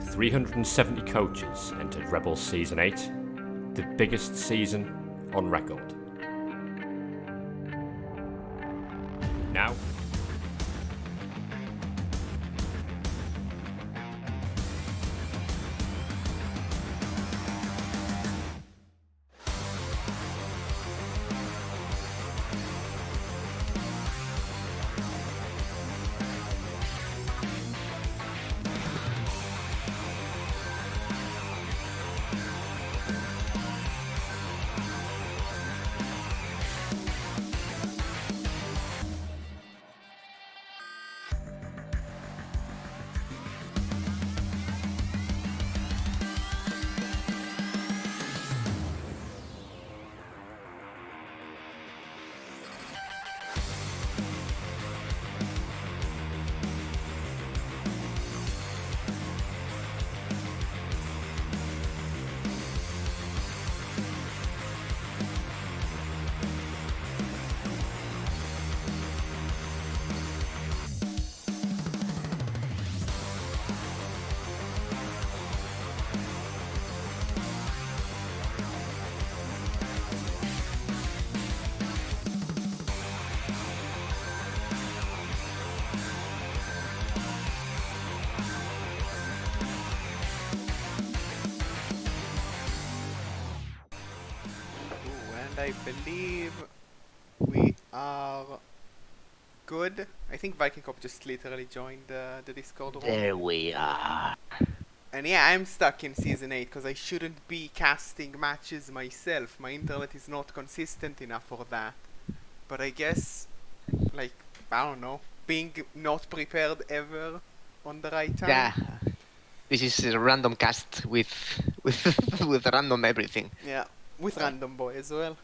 370 coaches entered REBBL Season 8, the biggest season on record. Now, I believe we are good. I think Viking Cop just literally joined the Discord room. There we are. And yeah, I'm stuck in Season 8 because I shouldn't be casting matches myself. My internet is not consistent enough for that. But I guess, like, I don't know, being not prepared ever on the right time. Yeah. This is a random cast with with random everything. Yeah, with Random Boy as well.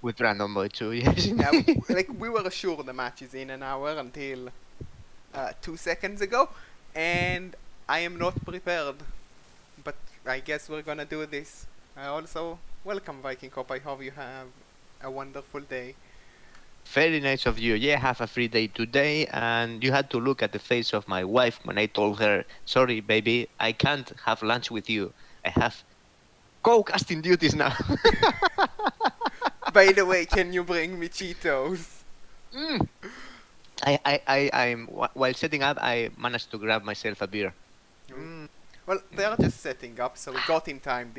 With random boy too, yes. Yeah, like we were sure the match is in an hour until 2 seconds ago, and I am not prepared. But I guess we're gonna do this. Also, welcome Viking Cop. I hope you have a wonderful day. Very nice of you. Yeah, I have a free day today, and you had to look at the face of my wife when I told her, sorry, baby, I can't have lunch with you. I have co-casting duties now. By the way, can you bring me Cheetos? I'm while setting up, I managed to grab myself a beer. Well, they are just setting up, so we got in time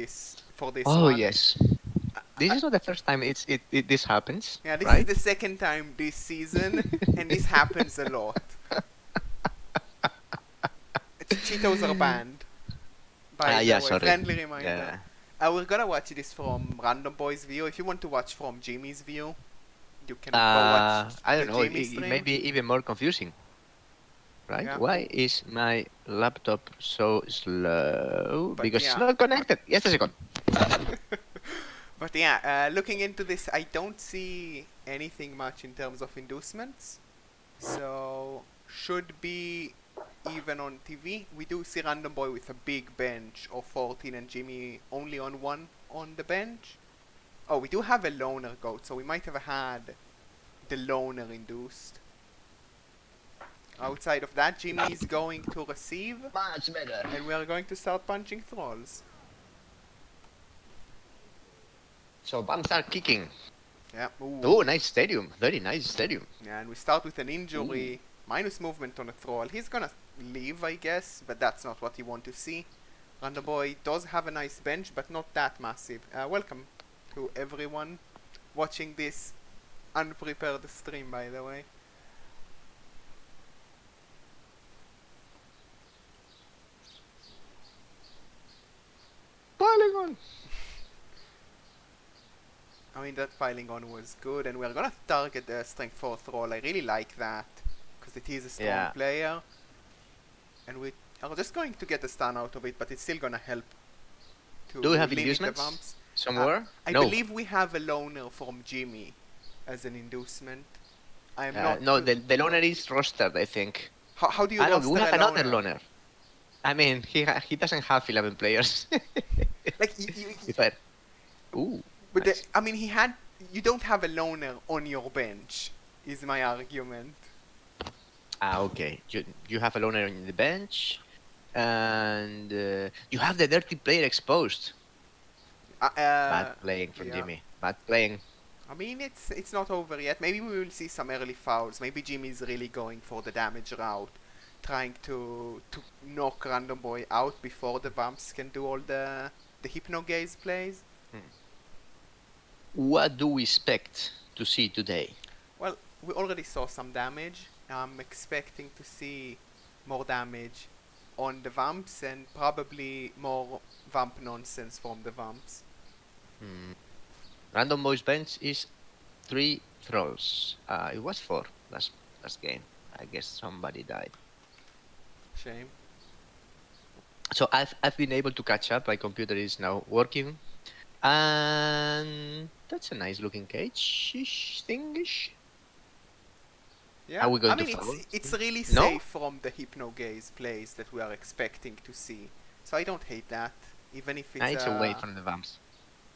for this Oh one. yes. This is not the first time this happens. Yeah, this right? is the second time this season, and this happens a lot. Cheetos are banned. By yeah, the way, sorry. friendly reminder. Yeah. We're gonna watch this from Random Boy's view. If you want to watch from Jimmy's view, you can go watch I don't the know. Jimmy It stream. may be even more confusing. Right? Yeah. Why is my laptop so slow? But Because yeah. it's not connected. Yes, a second. But yeah, looking into this, I don't see anything much in terms of inducements. So, should be even on TV. We do see Random Boy with a big bench of 14 and Jimmy only on 1 on the bench. Oh, we do have a loner goat, so we might have had the loner induced. Outside of that, Jimmy is going to receive, Much better. and we are going to start punching thralls. So bumps are kicking. Yeah. Ooh. Oh, nice stadium. Very nice stadium. Yeah, and we start with an injury, minus movement on a thrall. He's gonna leave, I guess, but that's not what you want to see. Random Boy does have a nice bench, but not that massive. Welcome to everyone watching this unprepared stream, by the way. Piling on. I mean, that piling on was good, and we're gonna target the strength 4 thrall. I really like that, because it is a strong player. And we are just going to get a stun out of it, but it's still gonna help to Do we have limit the inducements bumps. somewhere? I No. believe we have a loner from Jimmy as an inducement. I'm not. No, the loner is rostered, I think. How do you I don't. roster We have a another loner? loner. I mean, he doesn't have 11 players. Like If I... Ooh. but nice. I mean, you don't have a loner on your bench, is my argument. Okay. You have a loner on the bench. And you have the dirty player exposed. Bad playing from Yeah. Jimmy. Bad playing. I mean, it's not over yet. Maybe we will see some early fouls. Maybe Jimmy's really going for the damage route, trying to knock Random Boy out before the Vamps can do all the Hypno Gaze plays. What do we expect to see today? Well, we already saw some damage. I'm expecting to see more damage on the Vamps and probably more Vamp nonsense from the Vamps. Random Boy's bench is 3 thralls. It was 4 last game. I guess somebody died. Shame. So I've been able to catch up. My computer is now working, and that's a nice looking cage-ish thingish. Yeah, Are we going I mean, to foul? it's really No? safe from the Hypno Gaze plays that we are expecting to see. So I don't hate that, even if it's It's away from the vamps.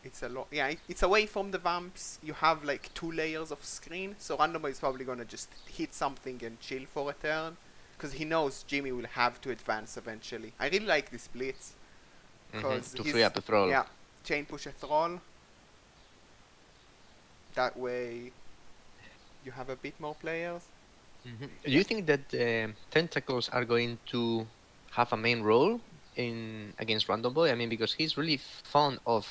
It's a lot. Yeah, it's away from the Vamps. You have like 2 layers of screen, so Randomer is probably gonna just hit something and chill for a turn, because he knows Jimmy will have to advance eventually. I really like this blitz, because To free up the thrall. Yeah, chain push a thrall. That way, you have a bit more players. Do you think that tentacles are going to have a main role in against Random Boy? I mean, because he's really fond of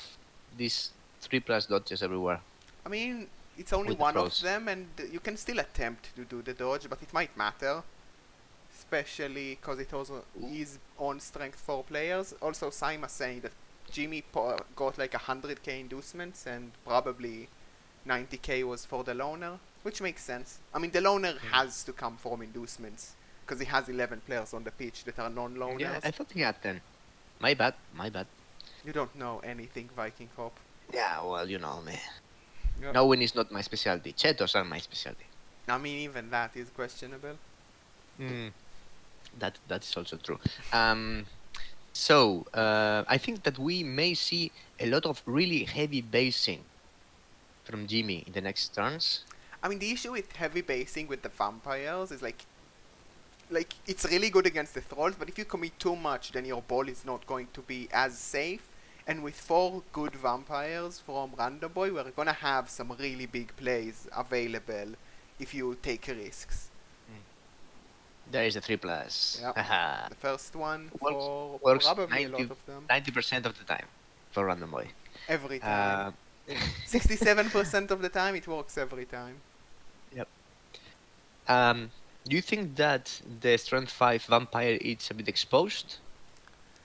these 3+ dodges everywhere. I mean, it's only With the one of throws. them, and you can still attempt to do the dodge, but it might matter. Especially because it also is on strength 4 players. Also, Sima saying that Jimmy got like 100k inducements, and probably 90k was for the loner, which makes sense. I mean, the loner has to come from inducements, because he has 11 players on the pitch that are non-loners. Yeah, I thought he had 10. My bad. You don't know anything, Viking Hop. Yeah, well, you know me. Yeah. Knowing is not my specialty. Chetos are my specialty. I mean, even that is questionable. That is also true. So I think that we may see a lot of really heavy basing from Jimmy in the next turns. I mean, the issue with heavy basing with the vampires is like it's really good against the thralls, but if you commit too much, then your ball is not going to be as safe. And with 4 good vampires from Random Boy, we're gonna have some really big plays available if you take risks. There is a 3+. Yeah. The first one for Works probably a lot of them. 90% of the time for Random Boy. Every time. 67% of the time, it works every time. Yep. Do you think that the Strength 5 vampire is a bit exposed?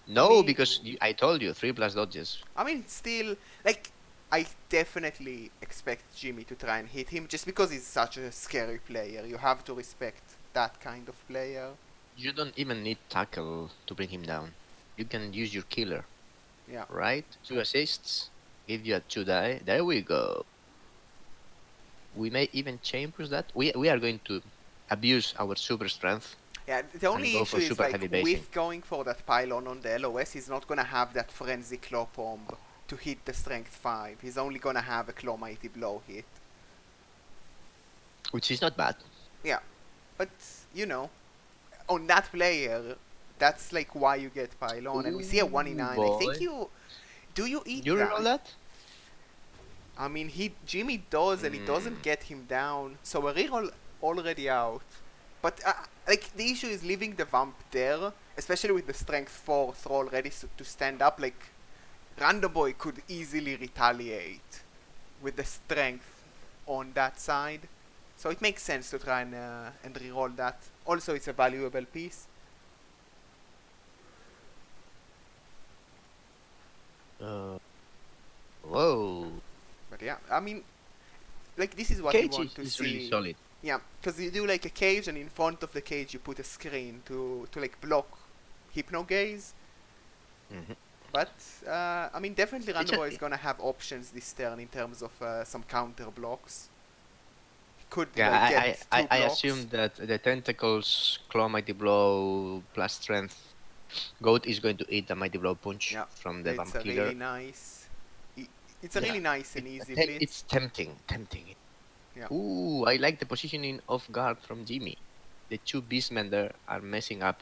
No, mean- because I told you 3+ dodges. I mean, still, like, I definitely expect Jimmy to try and hit him, just because he's such a scary player. You have to respect that kind of player. You don't even need tackle to bring him down. You can use your killer. Yeah. Right? 2 assists. Give you a 2 die. There we go. We may even chain push that. We are going to abuse our super strength. Yeah, the only go issue for is super like heavy basing. with going for that pylon on the LOS, he's not gonna have that frenzy claw bomb to hit the strength 5. He's only gonna have a claw mighty blow hit. Which is not bad. Yeah, but you know, on that player, that's like why you get pylon, and we see a 1 in 9. I think boy. you eat You that? roll that? I mean, Jimmy does, and he doesn't get him down, so a reroll already out. But like the issue is leaving the vamp there, especially with the strength 4 thrall ready to stand up. Like Random Boy could easily retaliate with the strength on that side, so it makes sense to try and reroll that. Also, it's a valuable piece. Whoa. But yeah, I mean, like this is what Cage you want to is see. really solid. Yeah, because you do like a cage, and in front of the cage you put a screen to like block Hypno Gaze. But I mean, definitely Random Boy is gonna have options this turn in terms of some counter blocks. Could Yeah, get two I blocks. assume that the tentacles, claw, mighty blow plus strength. Goat is going to eat the mighty blow punch Yeah, from the it's vamp a killer. really nice. It's a Yeah. really nice and easy Te- blitz. It's tempting. Yeah. Ooh, I like the positioning off guard from Jimmy. The 2 beastmen there are messing up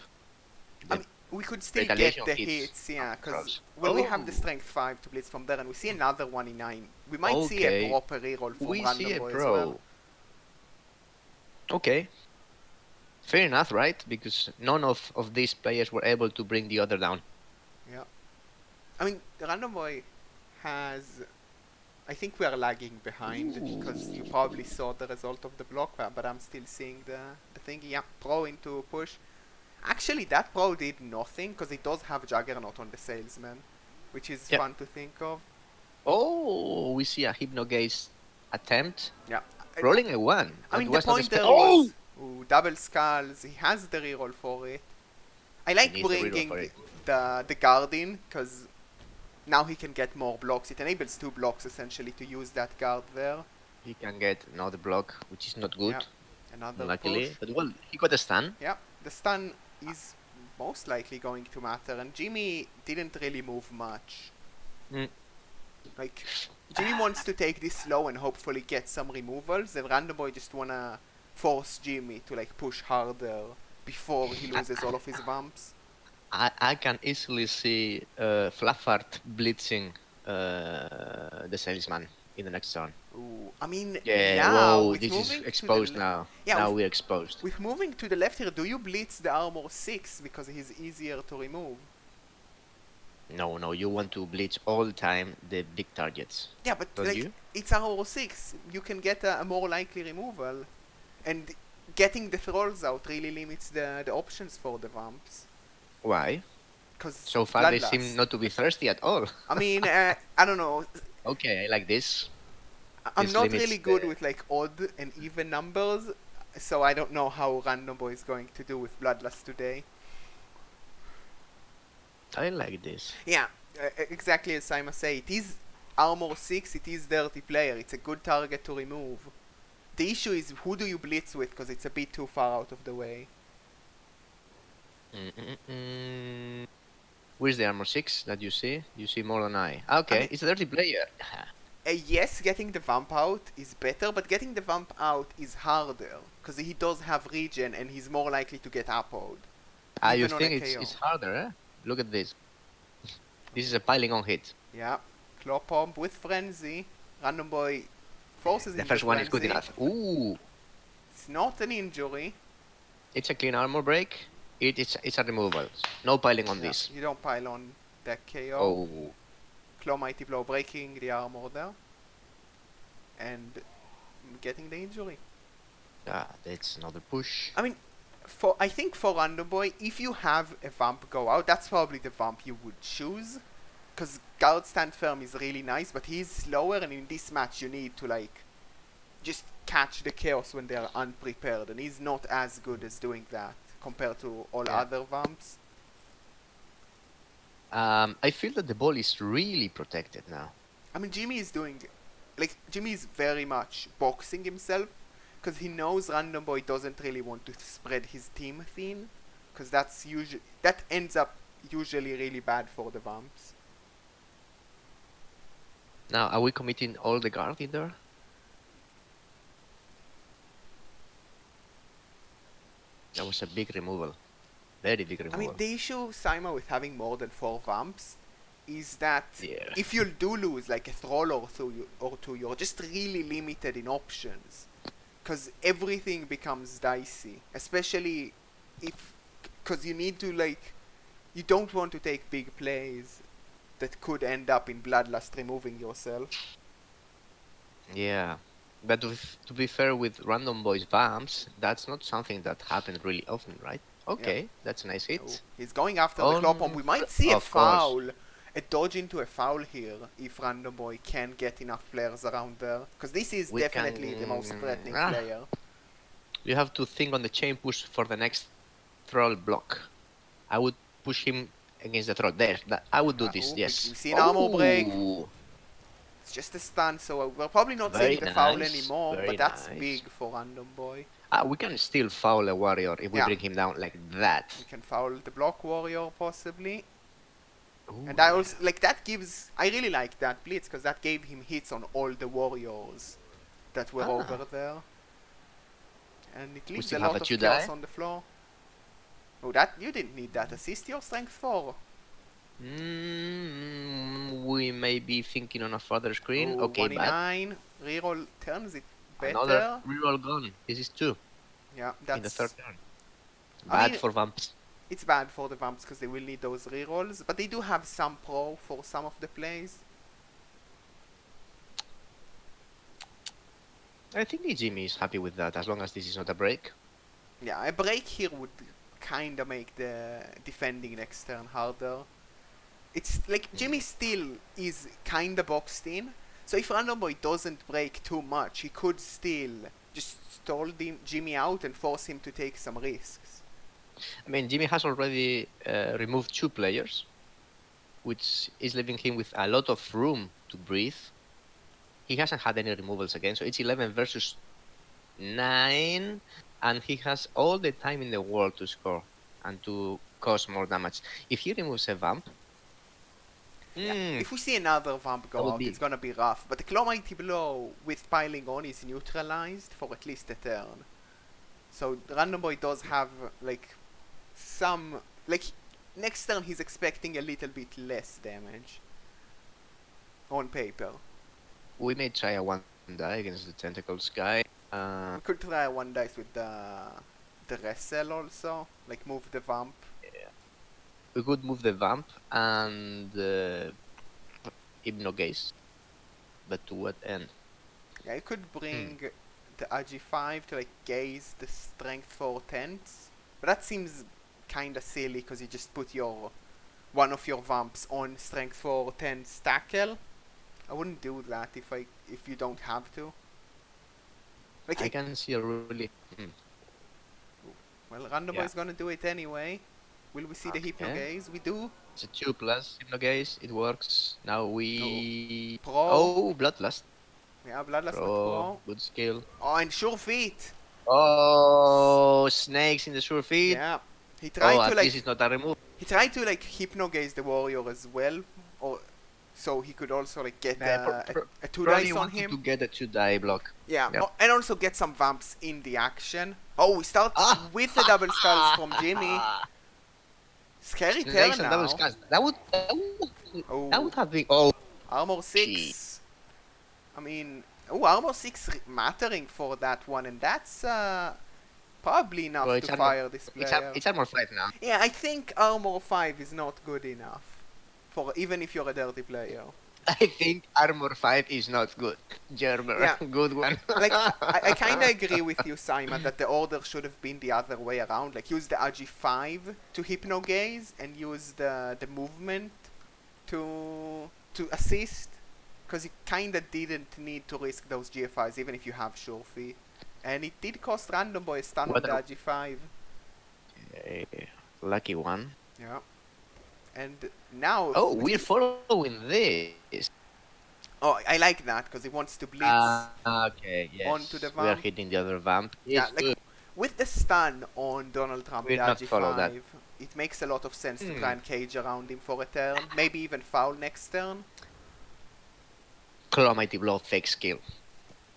I the mean, We could still get Retaliation the hits hits, yeah, because controls. when we have the Oh. strength 5 to blitz from there and we see another 1 in 9, we might see a Okay. proper reroll from We Random see a Boy as well. pro. Okay. Fair enough, right? Because none of these players were able to bring the other down. Yeah. I mean, Random Boy has... I think we are lagging behind because you probably saw the result of the block, but I'm still seeing the thing. Yeah, pro into push. Actually, that pro did nothing because it does have Juggernaut on the Salesman, which is Yep. fun to think of. Oh, we see a Hypnogaze attempt. Yeah. Rolling a 1. I That mean, the was not point there oh! was double skulls. He has the reroll for it. I like needs the reroll bringing for it. the guard in because now he can get more blocks. It enables 2 blocks essentially to use that guard there. He can get another block, which is not good, Yeah. Another luckily. push. But well, he got a stun. Yeah, the stun is most likely going to matter, and Jimmy didn't really move much. Mm. Like, Jimmy wants to take this slow and hopefully get some removals, and Random Boy just wanna force Jimmy to like push harder before he loses all of his vamps. I can easily see Fluffart blitzing the salesman in the next turn. Ooh, I mean, Yeah, whoa, with this is moving to exposed the now. Yeah, now with- we're exposed. with moving to the left here, do you blitz the armor 6 because he's easier to remove? No, you want to blitz all the time the big targets. Yeah, but Don't like, you? it's armor 6. You can get a more likely removal. And getting the thralls out really limits the options for the vamps. Why? Because So far they seem not to be thirsty at all. I mean, I don't know. Okay, I like this. I'm This not limits really good the- with like odd and even numbers, so I don't know how Random Boy is going to do with Bloodlust today. I like this. Yeah, exactly as Simon say. It is armor 6. It is dirty player. It's a good target to remove. The issue is who do you blitz with, because it's a bit too far out of the way. Where's the armor 6 that you see? You see more than I. Okay, mean- it's a dirty player. Yes, getting the vamp out is better, but getting the vamp out is harder because he does have regen and he's more likely to get appoed. You even on think a it's, KO. it's harder, eh? Look at this. This is a piling on hit. Yeah, claw pump with frenzy. Random Boy forces The him first to one is good frenzy. enough. Ooh, It's not an injury. it's a clean armor break. It's a removal. No piling on Yeah, this. you don't pile on that KO. Oh, Claw Mighty Blow breaking the armor there. And getting the injury. that's another push. I mean, I think for Random Boy, if you have a vamp go out, that's probably the vamp you would choose. Because guard stand firm is really nice, but he's slower, and in this match you need to like just catch the chaos when they're unprepared, and he's not as good as doing that compared to all Yeah. other vamps. I feel that the ball is really protected now. I mean, Jimmy is very much boxing himself, because he knows Random Boy doesn't really want to spread his team thin, because that ends up usually really bad for the vamps. Now, are we committing all the guard in there? That was a big removal. Very big I removal. mean, the issue, Simon, with having more than 4 vamps is that Yeah. if you do lose like a thrall or two, you're just really limited in options. Because everything becomes dicey. Especially because you need to you don't want to take big plays that could end up in Bloodlust removing yourself. Yeah. But to be fair with Random Boys vamps, that's not something that happens really often, right? Okay, that's a nice hit. So he's going after the claw pump. We might see a Of course. foul. A dodge into a foul here if Random Boy can get enough players around there. Because this is We definitely the can- most threatening Ah. player. You have to think on the chain push for the next troll block. I would push him against the troll. There, I would do this, Oh, yes. we see an armor break. Ooh. It's just a stun, so we're probably not Very seeing the foul nice, anymore, very but that's nice. big for Random Boy. We can still foul a warrior if we Yeah. bring him down like that. We can foul the block warrior possibly. Ooh, And I also I really like that blitz because that gave him hits on all the warriors that were over there. And it leaves a still have lot a of two chaos die? on the floor. Oh, that you didn't need that assist. Your strength 4. We may be thinking on a further screen. Oh, Okay, 1 in bad. 9. Reroll turns it Another better. reroll gone. This is 2 Yeah, in the third that's. turn. I Bad mean, for vamps. it's bad for the vamps because they will need those rerolls, but they do have some pro for some of the plays. I think the Jimmy is happy with that as long as this is not a break. Yeah, a break here would kinda make the defending next turn harder. It's like Jimmy still is kinda boxed in, so if Random Boy doesn't break too much, he could still just stall Jimmy out and force him to take some risks. I mean, Jimmy has already removed 2 players, which is leaving him with a lot of room to breathe. He hasn't had any removals again, so it's 11 versus 9, and he has all the time in the world to score and to cause more damage. If he removes a vamp, If we see another vamp That go would out, be- it's gonna be rough. But the Claw Mighty Blow with piling on is neutralized for at least a turn. So Random Boy does have like some like next turn he's expecting a little bit less damage on paper. we may try a 1 die against the Tentacles guy. We could try one dice with the wrestle also, like move the vamp. We could move the vamp and Hypnogaze. But to what end? Yeah, you could bring the Agi5 to like gaze the strength 4 tents, but that seems kinda silly because you just put your one of your vamps on strength 4 tents tackle. I wouldn't do that if you don't have to. Like I can see a really... well, Random Yeah. Boy is gonna do it anyway. Will we see the Okay. Hypnogaze? We do. It's a 2 plus Hypnogaze. It works. Now we... Pro. Oh, Bloodlust. Yeah, Bloodlust with Pro. Pro. Good skill. Oh, and Sure Feet. Oh, snakes in the sure feet. Yeah. He tried Oh, to at like least it's not a remove. he tried to like Hypnogaze the warrior as well, or so he could also like get a 2 Probably dice on wanted him. to get a 2 die block. Yeah, Yep. and also get some vamps in the action. Oh, we start Ah! with the double skulls from Jimmy. Scary turn Snakes and double now. scars. That would Oh, have been... Oh, armor 6. I mean, oh, armor 6 mattering for that one, and that's probably enough well, it's to armor, fire this player. it's armor 5 now. Yeah, I think armor 5 is not good enough for even if you're a dirty player. I think armor 5 is not good. Gerber, Yeah. good one. Like, I kind of agree with you, Simon, that the order should have been the other way around. Like, use the Agi5 to Hypnogaze and use the movement to assist. Because you kind of didn't need to risk those GFIs, even if you have Sure Feet. And it did cost Random Boy a stun on What the a- Agi5. Lucky one. Yeah. And now... Oh, we're following this. Oh, I like that, because it wants to blitz. Okay, yes. Onto the We are vamp. hitting the other vamp. Yeah, It's like good. with the stun on Donald Trump, the We'll not follow that. Agi5, it makes a lot of sense to try and cage around him for a turn. Maybe even foul next turn. Claw Mighty Blow fake skill.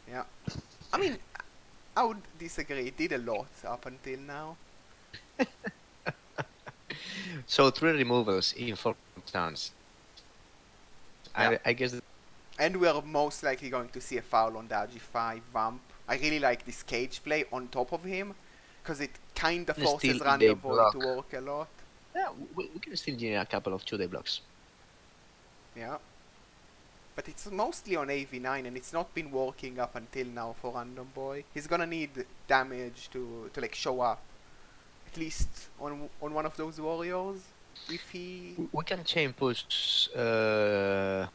Yeah. I mean, I would disagree. It did a lot up until now. So 3 removals in 4 turns. Yeah. I guess And we are most likely going to see a foul on the Agi5 vamp. I really like this cage play on top of him, because it kind of And forces still Random they Boy block. to work a lot. yeah, we can still generate a couple of 2-day blocks. Yeah. But it's mostly on AV9 and it's not been working up until now for Random Boy. He's gonna need damage to like show up. At least on one of those warriors. If he... We can chain push the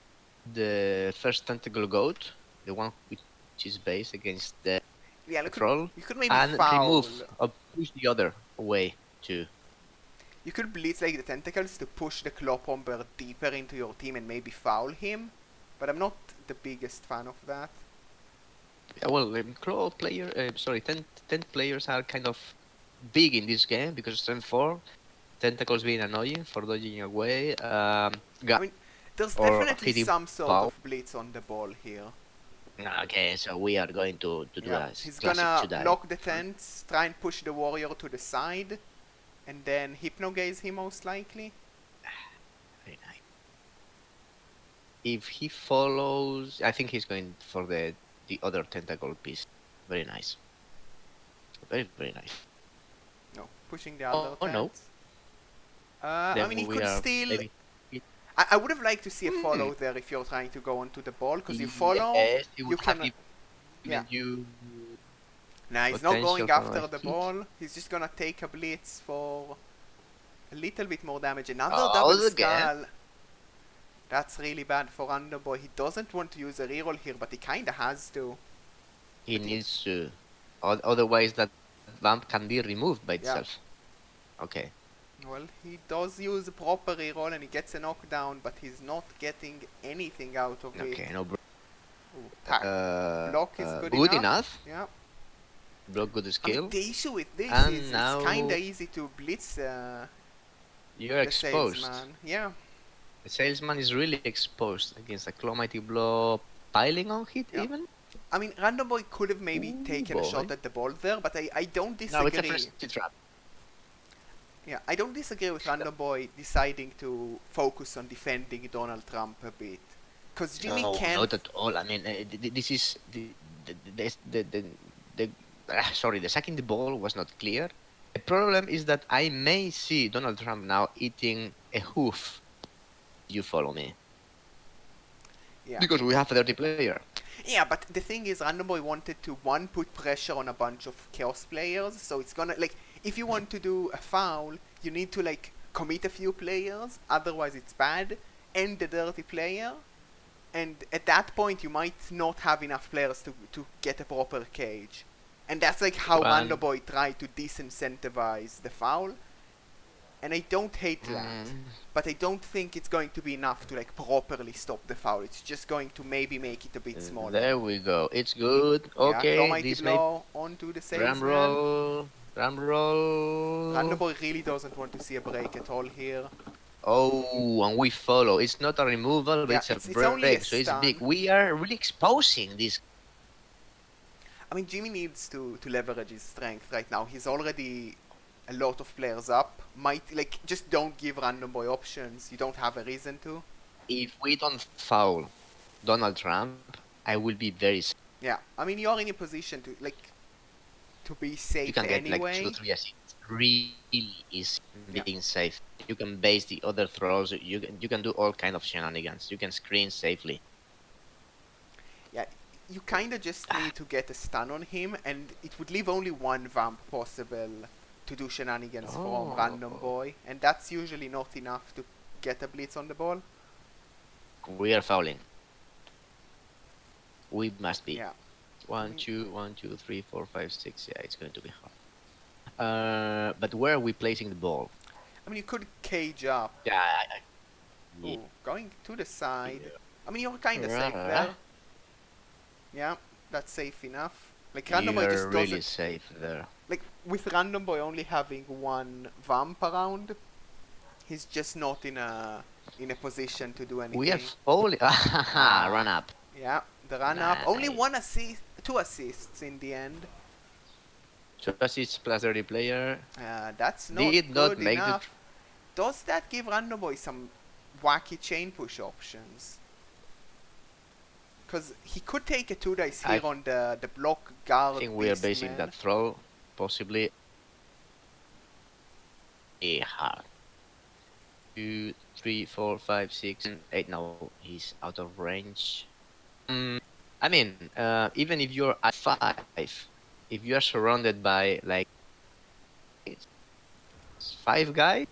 first tentacle goat, the one which is based against the Yeah, look, troll, you could maybe and foul. remove or push the other away too. You could blitz like the tentacles to push the claw bomber deeper into your team and maybe foul him. But I'm not the biggest fan of that. Yeah, well, claw player, sorry, 10 players are kind of big in this game because of strength 4. Tentacles being annoying for dodging away. I mean, there's Or definitely hitting some sort pow. of blitz on the ball here. Okay, so we are going to do Yeah, a he's classic gonna to die. lock the tents, try and push the warrior to the side, and then hypnogaze him most likely. Very nice. If he follows, I think he's going for the other tentacle piece. Very nice. Very, very nice. No, pushing the other Oh, no. tent. I mean, he Then we could are still. maybe. I would have liked to see a follow there if you're trying to go onto the ball, because you follow, Yes, he you would have can. given Yeah. you Nah, he's not potential going for after a the hit. ball. He's just gonna take a blitz for a little bit more damage. Another Oh, double again. skull. That's really bad for Underboy. He doesn't want to use a reroll here, but he kinda has to. He But needs to. Otherwise, that vamp can be removed by itself. Okay. Well, he does use a proper reroll and he gets a knockdown, but he's not getting anything out of it. Okay. No. Ooh, block is good Good enough. enough. Yeah. Block good I skill. mean, the issue with this And is now it's kinda easy to blitz You're the exposed. salesman. Yeah. The salesman is really exposed against a claw mighty blow, piling on hit Yeah. even. I mean, Random Boy could have maybe Ooh, taken a shot boy. at the ball there, but I don't No, it's a disagree. first trap. Yeah, I don't disagree with Random Boy deciding to focus on defending Donald Trump a bit. Because Jimmy No, can't. not at all. I mean, this is sorry, the second the ball was not clear. The problem is that I may see Donald Trump now eating a hoof. You follow me? Yeah. Because we have a dirty player. Yeah, but the thing is, Random Boy wanted to, one, put pressure on a bunch of Chaos players, so it's gonna, like, if you want to do a foul, you need to, like, commit a few players, otherwise it's bad, and the dirty player, and at that point you might not have enough players to get a proper cage. And that's, like, how Random Boy tried to disincentivize the foul, and I don't hate that. But I don't think it's going to be enough to like properly stop the foul. It's just going to maybe make it a bit smaller. There we go. It's good. Yeah, Okay, this may blow onto the drum salesman. roll. Drum roll. Random Boy really doesn't want to see a break at all here. Oh, and we follow. It's not a removal, but Yeah, it's a it's break, only a so it's big. stun. We are really exposing this. I mean, Jimmy needs to leverage his strength right now. He's already a lot of players up. Like, just don't give Random Boy options. You don't have a reason to. If we don't foul Donald Trump, I will be very sad. Yeah, I mean, you're in a position to like to be safe You can get anyway. like 2-3 assists. Really is being safe. You can base the other throws. You can do all kind of shenanigans. You can screen safely. Yeah, you kind of just need to get a stun on him, and it would leave only one vamp possible to do shenanigans from Random Boy, and that's usually not enough to get a blitz on the ball. We are fouling. We must be. Yeah. 1, 2, 1, 2, 3, 4, 5, 6. Yeah, it's going to be hard. But where are we placing the ball? I mean, you could cage up. Yeah. Ooh, going to the side. Yeah. I mean, you're kind of safe Right. there. Yeah, that's safe enough. Like, Random Boy You're just really doesn't... safe there. Like, with Random Boy only having one vamp around, he's just not in a position to do anything. We are falling. Run up. Yeah, the run up. Only Nice. one assist, 2 assists in the end. 2 assists plus 30 player. That's not Did not good make the enough. Does that give Random Boy some wacky chain push options? Because he could take a 2 dice here on the block guard. I think we are beast basing man. that throw possibly a hard. 2, 3, 4, 5, 6, 8. Now he's out of range. I mean, even if you're at 5, if you are surrounded by like 5 guys,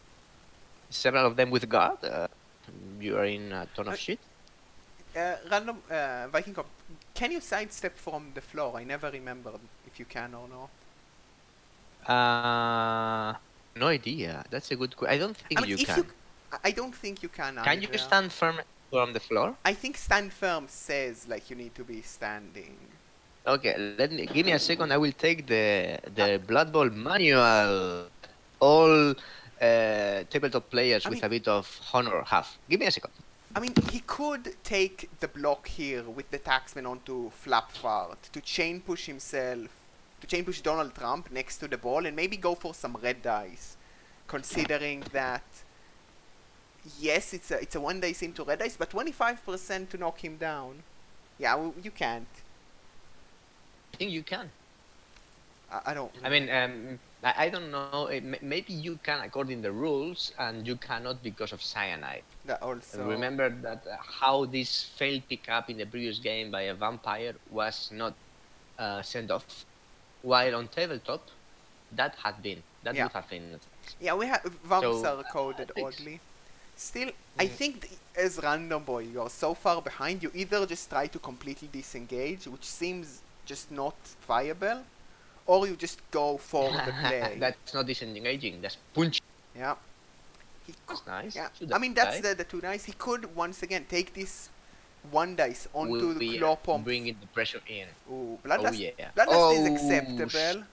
several of them with guard, you are in a ton of shit. Random Viking Cop, can you sidestep from the floor? I never remembered if you can or not. No idea. That's a good question. I don't think I mean, you if can. I don't think you can. Can you stand firm from the floor? I think stand firm says like you need to be standing. Okay, give me a second. I will take the Blood Bowl manual. All tabletop players with a bit of honor have. Give me a second. I mean, he could take the block here with the taxman onto Flapfart to chain push himself, to chain push Donald Trump next to the ball, and maybe go for some red dice. considering that yes, it's a one dice into red dice, but 25% to knock him down. Yeah, you can't. I think you can. I don't. I mean, I don't know. Maybe you can according to the rules, and you cannot because of cyanide. That also. And remember that how this failed pickup in the previous game by a vampire was not sent off, while on tabletop, that had been. That Yeah. would have been. Yeah, we have vamps So, are coded fix. oddly. Still, I think as random boy, you're so far behind. You either just try to completely disengage, which seems just not viable, or you just go for the play. That's not disengaging. That's punch. Yeah. He That's nice. Yeah, Should I mean that's die. the two dice. He could once again take this one dice onto Will the be, claw pump. bringing the pressure in. Ooh, Bloodlust, yeah. Bloodlust is Oh, acceptable.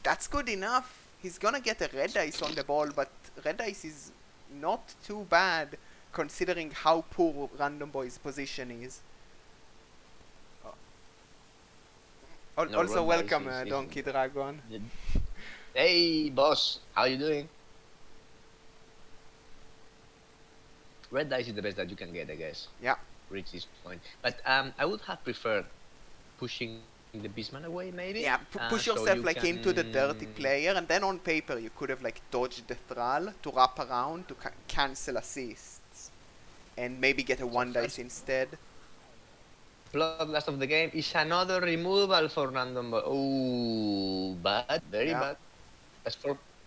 That's good enough. He's gonna get a red dice on the ball, but red dice is not too bad considering how poor Random Boy's position is. No, Also, red welcome, dice is- Donkey Dragon. Hey, boss. How you doing? Red dice is the best that you can get, I guess. Yeah. Reach this point. But I would have preferred pushing the Beastman away, maybe. Yeah, push so yourself you like into the dirty can- player, and then on paper you could have like dodged the thrall to wrap around to cancel assists, and maybe get a one dice instead. Bloodlust of the game is another removal for random. Oh, bad, very Yeah. bad. That's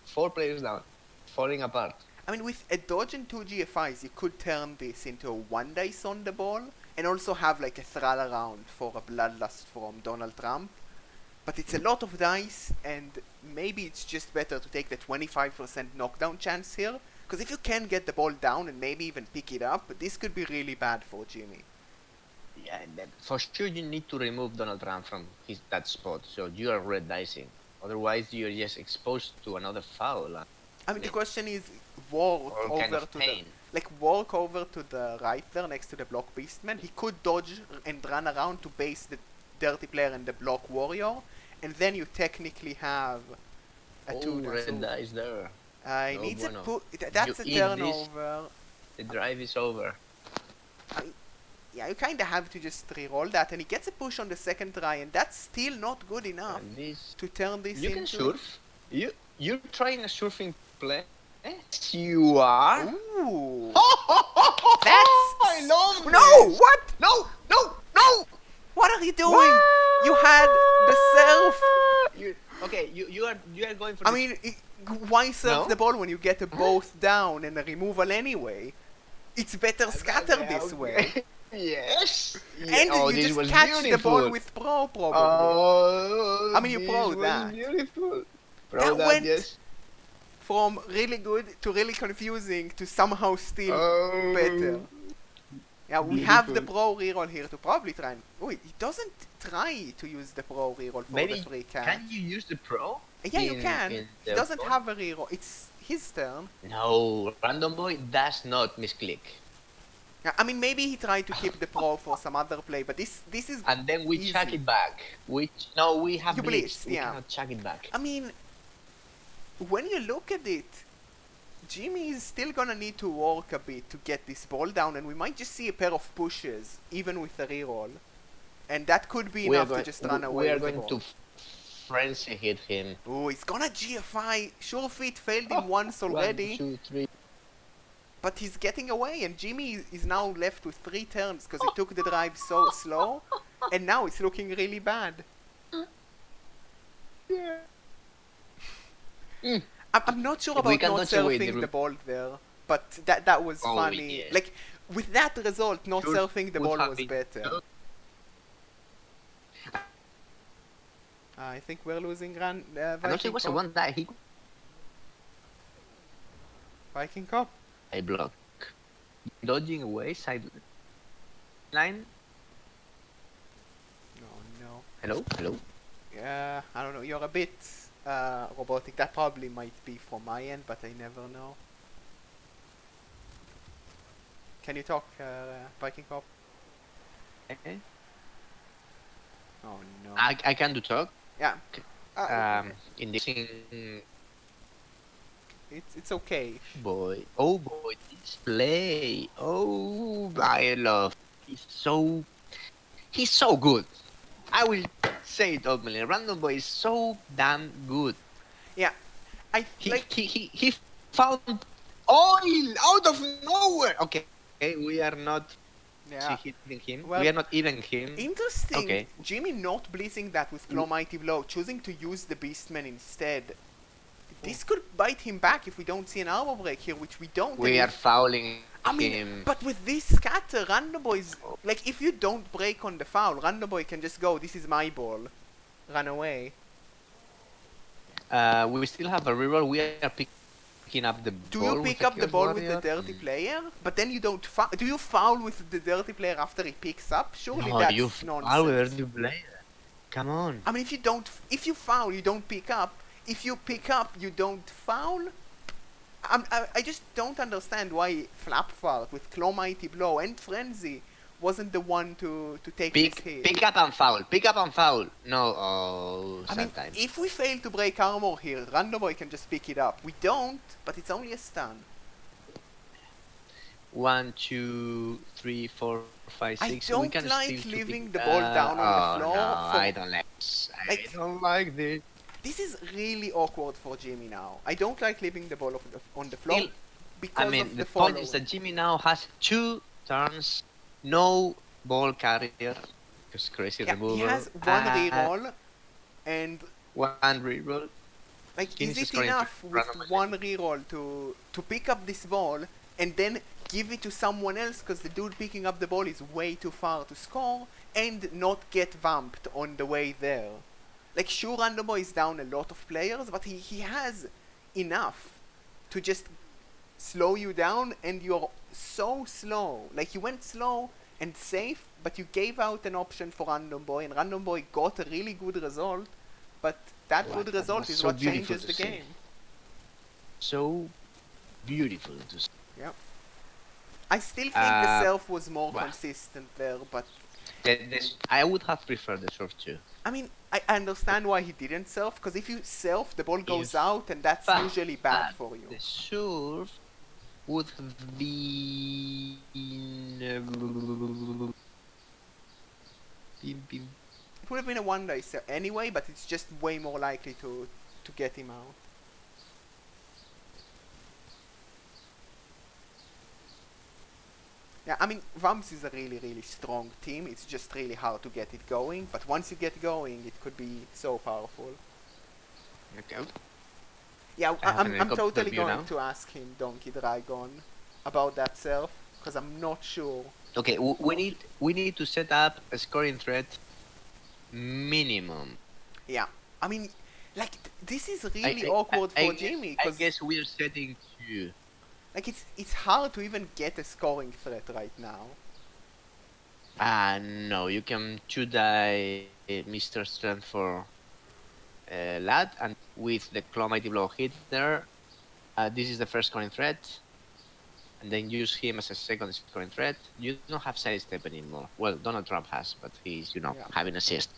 four players down, falling apart. I mean, with a dodge and two GFIs, you could turn this into a one dice on the ball, and also have like a thrall around for a bloodlust from Donald Trump. But it's a lot of dice, and maybe it's just better to take the 25% knockdown chance here. Because if you can get the ball down and maybe even pick it up, this could be really bad for Jimmy. Yeah, for sure you need to remove Donald Trump from that spot. So you are red dicing. Otherwise, you're just exposed to another foul. I mean, the question is, walk Or over kind of to pain. walk over to the right there next to the block beastman. He could dodge and run around to base the dirty player and the block warrior, and then you technically have a Oh, two. red dice there. He No needs bueno. a that's You a eat this. turnover. The drive is over. Yeah, you kind of have to just re-roll that, and he gets a push on the second try, and that's still not good enough And this, to turn this you into. can surf. You're trying a surfing play. Yes, you are. Ooh. That's I love No! this. What? No! What are you doing? You had the surf. You are going for. I mean, why surf No? the ball when you get a both down and a removal anyway? It's better scatter this way. Yes. And oh, you this just was catch the beautiful. ball with pro, probably. Oh, I mean, you this pro was that. Beautiful. Pro That that, went yes. From really good to really confusing to somehow still Oh, better. Yeah, we have the beautiful. pro reroll here to probably try and... Oh, he doesn't try to use the pro reroll for Maybe the free can. Can you use the pro? Yeah, you can. in He the doesn't board? have a reroll. It's his turn. No, random boy does not misclick. Yeah, I mean, maybe he tried to keep the pro for some other play, but this is... And then we Easy. chuck it back. We have You blitz. blitzed, We yeah. cannot chuck it back. I mean, when you look at it, Jimmy is still gonna need to work a bit to get this ball down, and we might just see a pair of pushes, even with the reroll. And that could be enough to just run away We are with the going ball. to frenzy hit him. Oh, he's gonna GFI. Sure Feet failed him once already, 1, 2, 3. but he's getting away, and Jimmy is now left with 3 turns because he took the drive so slow, and now it's looking really bad. Yeah. I'm not sure If we about can not dodge away surfing the the ball there, but that was Oh, funny. yeah. Like, with that result, not Sure surfing the would ball have was been- better. I think we're losing And also Viking it was a Cop. one die. He Viking Cop. I block. Dodging away side line. No. Hello. Yeah, I don't know. You're a bit robotic. That probably might be from my end, but I never know. Can you talk, Viking Cop? Okay. Oh no. I can do talk. Yeah. In this It's okay. Oh boy, this play. Oh, I love. He's so good. I will say it openly. Random boy is so damn good. Yeah, I He like. he he he found oil out of nowhere. Okay, we are not Yeah. hitting him. We are Well, not even him. interesting. Okay. Jimmy not blitzing that with Claw Mighty Blow, choosing to use the Beastman instead. This could bite him back if we don't see an armor break here, which we don't. We are fouling I mean, him. but with this scatter, Random Boy's like, if you don't break on the foul, Random Boy can just go, this is my ball, run away. We still have a reroll. We are picking up the Do ball you with pick the up the Chaos ball with the Warrior. dirty player? But then you don't foul. Do you foul with the dirty player after he picks up? Surely No, that's you nonsense. foul with the player. Come on. I mean, if you foul, you don't pick up. If you pick up, you don't foul. I just don't understand why Flapfart with Claw Mighty Blow and Frenzy wasn't the one to take this hit. Pick up and foul. Pick up and foul. No, oh, I mean, sometimes. if we fail to break armor here, Random Boy can just pick it up. We don't, but it's only a stun. 1, 2, 3, 4, 5, 6. I don't we can like still leaving the ball down on the floor. No, I don't like this. I don't like this. This is really awkward for Jimmy now. I don't like leaving the ball on the floor Still, because I mean, of the the point follow. is that Jimmy now has 2 turns, no ball carrier, because crazy Yeah, removal. he has one reroll, and One reroll. like, He is needs to it score in enough three with randomization. one reroll to pick up this ball and then give it to someone else because the dude picking up the ball is way too far to score and not get vamped on the way there? Like, sure, Random Boy is down a lot of players, but he has enough to just slow you down, and you're so slow. Like, you went slow and safe, but you gave out an option for Random Boy, and Random Boy got a really good result, but that Wow, good that result was is so what beautiful changes to the see. game. So beautiful to see. Yep. I still think the self was more wow. consistent there, but I would have preferred the surf too. I mean, I understand why he didn't self, because if you self, the ball goes In out, and that's fact, usually bad for you. The surf would have been. It would have been a one dice anyway, but it's just way more likely to get him out. Yeah, I mean, Vamps is a really, really strong team. It's just really hard to get it going, but once you get going, it could be so powerful. Okay. Yeah, I have an I'm helicopter totally view going now. to ask him, Donkey Dragon, about that self, because I'm not sure. Okay, we need to set up a scoring threat minimum. Yeah, I mean, like, this is really awkward for Jimmy, I because guess we're setting 2. like, it's hard to even get a scoring threat right now. No, you can 2-die Mr. Strength for Lad, and with the Claw Mighty Blow hit there, this is the first scoring threat, and then use him as a second scoring threat. You don't have sidestep anymore. Well, Donald Trump has, but he's, having assist.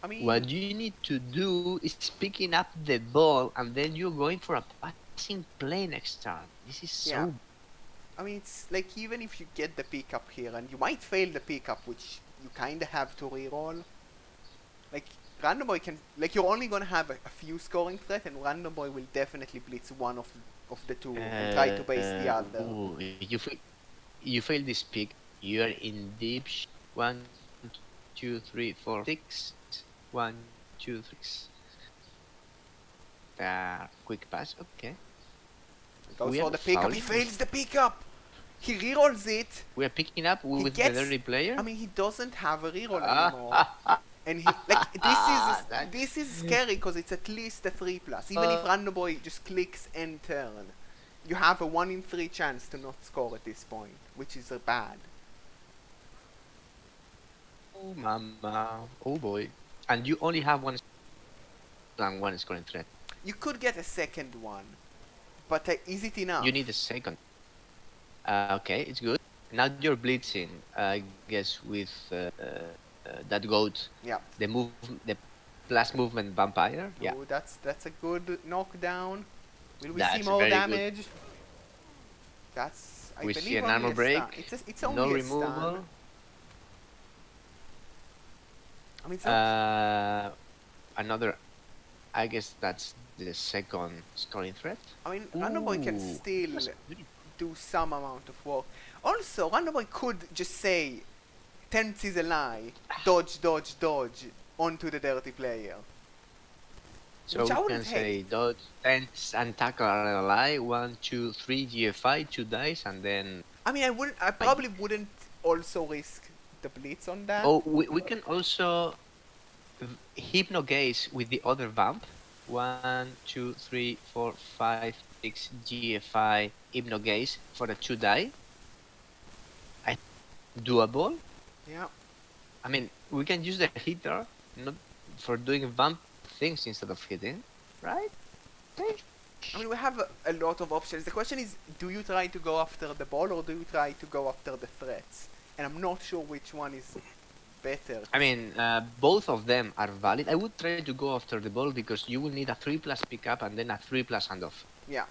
I mean, What you need to do is picking up the ball, and then you're going for a passing play next turn. This is so... Yeah. I mean, it's like, even if you get the pickup here, and you might fail the pickup, which you kind of have to reroll. Like, Random Boy can, like, you're only gonna have a few scoring threat, and Random Boy will definitely blitz one of the two and try to base the other. Ooh, you fail this pick, you are in deep 1, 2, 3, 4, 6. 1, 2, 3. Quick pass, okay. Goes We for are the pickup, he fouling. fails the pickup! He rerolls it! We are picking up with the dirty player. I mean, he doesn't have a reroll anymore. And he, like, this is scary, because it's at least a 3+. Even if Random Boy just clicks end turn, you have a 1 in 3 chance to not score at this point, which is bad. Oh mama, oh boy. And you only have one scoring threat. You could get a second one, but is it enough? You need a second. Okay, it's good. Now you're blitzing, I guess, with that goat. Yeah. The plus movement vampire. Yeah. Oh, that's a good knockdown. Will we see That's more very good. damage? That's, I We see believe, an only armor a stun. break. It's No only a stun. removal. I mean, it's not, Another. I guess that's the second scoring threat. I mean, Runnerboy can Ooh, still that's really- do some amount of work. Also, Runnerboy could just say, "Tense is a lie, dodge, dodge, dodge," onto the dirty player. So Which I we wouldn't can say hate. dodge, tense, and tackle are a lie. 1, 2, 3 GFI, 2 dice, and then. I mean, I probably wouldn't also risk the blitz on that. Oh, we can also hypno gaze with the other vamp. 1, 2, 3, 4, 5, 6 GFI hypno gaze for the 2 die. Doable. Yeah. I mean, we can use the hitter not for doing vamp things instead of hitting, right? I mean, we have a lot of options. The question is, do you try to go after the ball or do you try to go after the threats? And I'm not sure which one is better. I mean, both of them are valid. I would try to go after the ball because you will need a 3+ pickup and then a 3+ handoff. Yeah.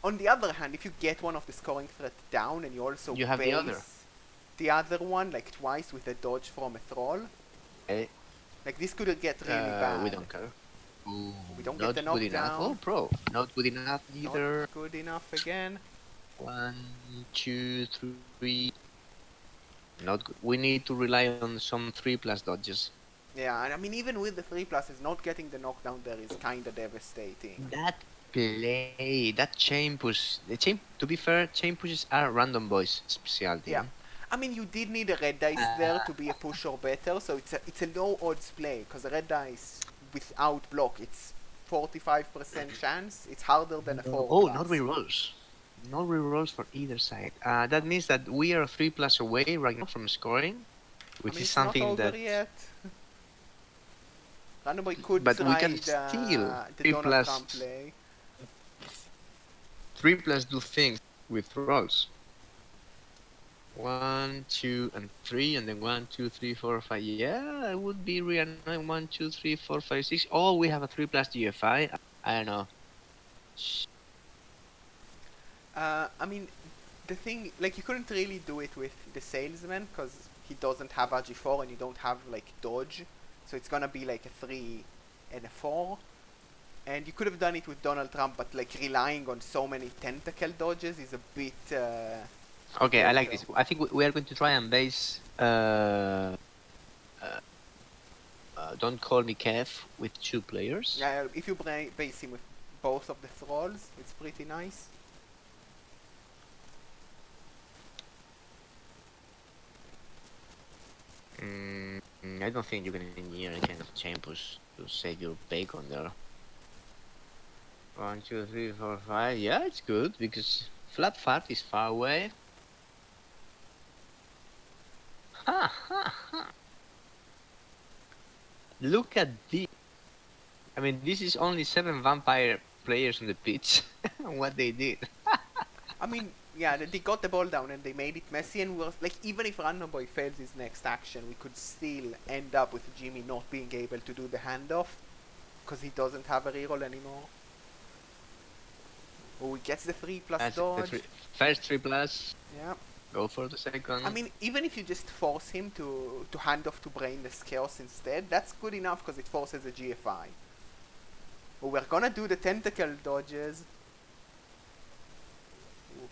On the other hand, if you get one of the scoring threat down and you also You have the other. the other one like twice with a dodge from a thrall, Eh, like this could get really bad. we don't care. Ooh, We don't not get the good enough. knockdown. Oh, pro. Not good enough either. Not good enough again. 1, 2, 3. Not good. We need to rely on some 3+ dodges. Yeah, and I mean even with the 3+, not getting the knockdown there is kinda devastating. That play, that chain push. To be fair, chain pushes are random boys specialty. Yeah. I mean, you did need a red dice there to be a push or better, so it's a low odds play, because a red dice without block, it's 45% chance. It's harder than a 4+. Oh, not rerolls. No rerolls for either side. That means that we are 3+ away right now from scoring, which I mean, is it's not something over that. yet. Runnerboy could But try we can steal the Donald 3+. Trump play. 3+ do things with rolls. 1, 2, and 3, and then 1, 2, 3, 4, 5. Yeah, it would be real 9. 1, 2, 3, 4, 5, 6. Oh, we have a 3+ GFI. I don't know. I mean, the thing, like, you couldn't really do it with the salesman, because he doesn't have RG4 and you don't have, like, dodge. So it's gonna be like a 3 and a 4. And you could have done it with Donald Trump, but, like, relying on so many tentacle dodges is a bit, Okay, I like better. this. I think we are going to try and base Don't Call Me Kev with 2 players. Yeah, if you base him with both of the thralls, it's pretty nice. I don't think you can engineer any kind of chain push to save your bacon there. 1, 2, 3, 4, 5. Yeah, it's good because flat fart is far away. Ha ha ha! Look at this. I mean, this is only 7 vampire players on the pitch. What they did. I mean, yeah, they got the ball down and they made it messy, and was like, even if Runnerboy fails his next action, we could still end up with Jimmy not being able to do the handoff because he doesn't have a reroll anymore. Oh, he gets the 3+ That's dodge. first 3+. Yeah. Go for the second. I mean, even if you just force him to hand off to Brainless Chaos instead, that's good enough because it forces a GFI. Oh, we're gonna do the tentacle dodges. Ooh.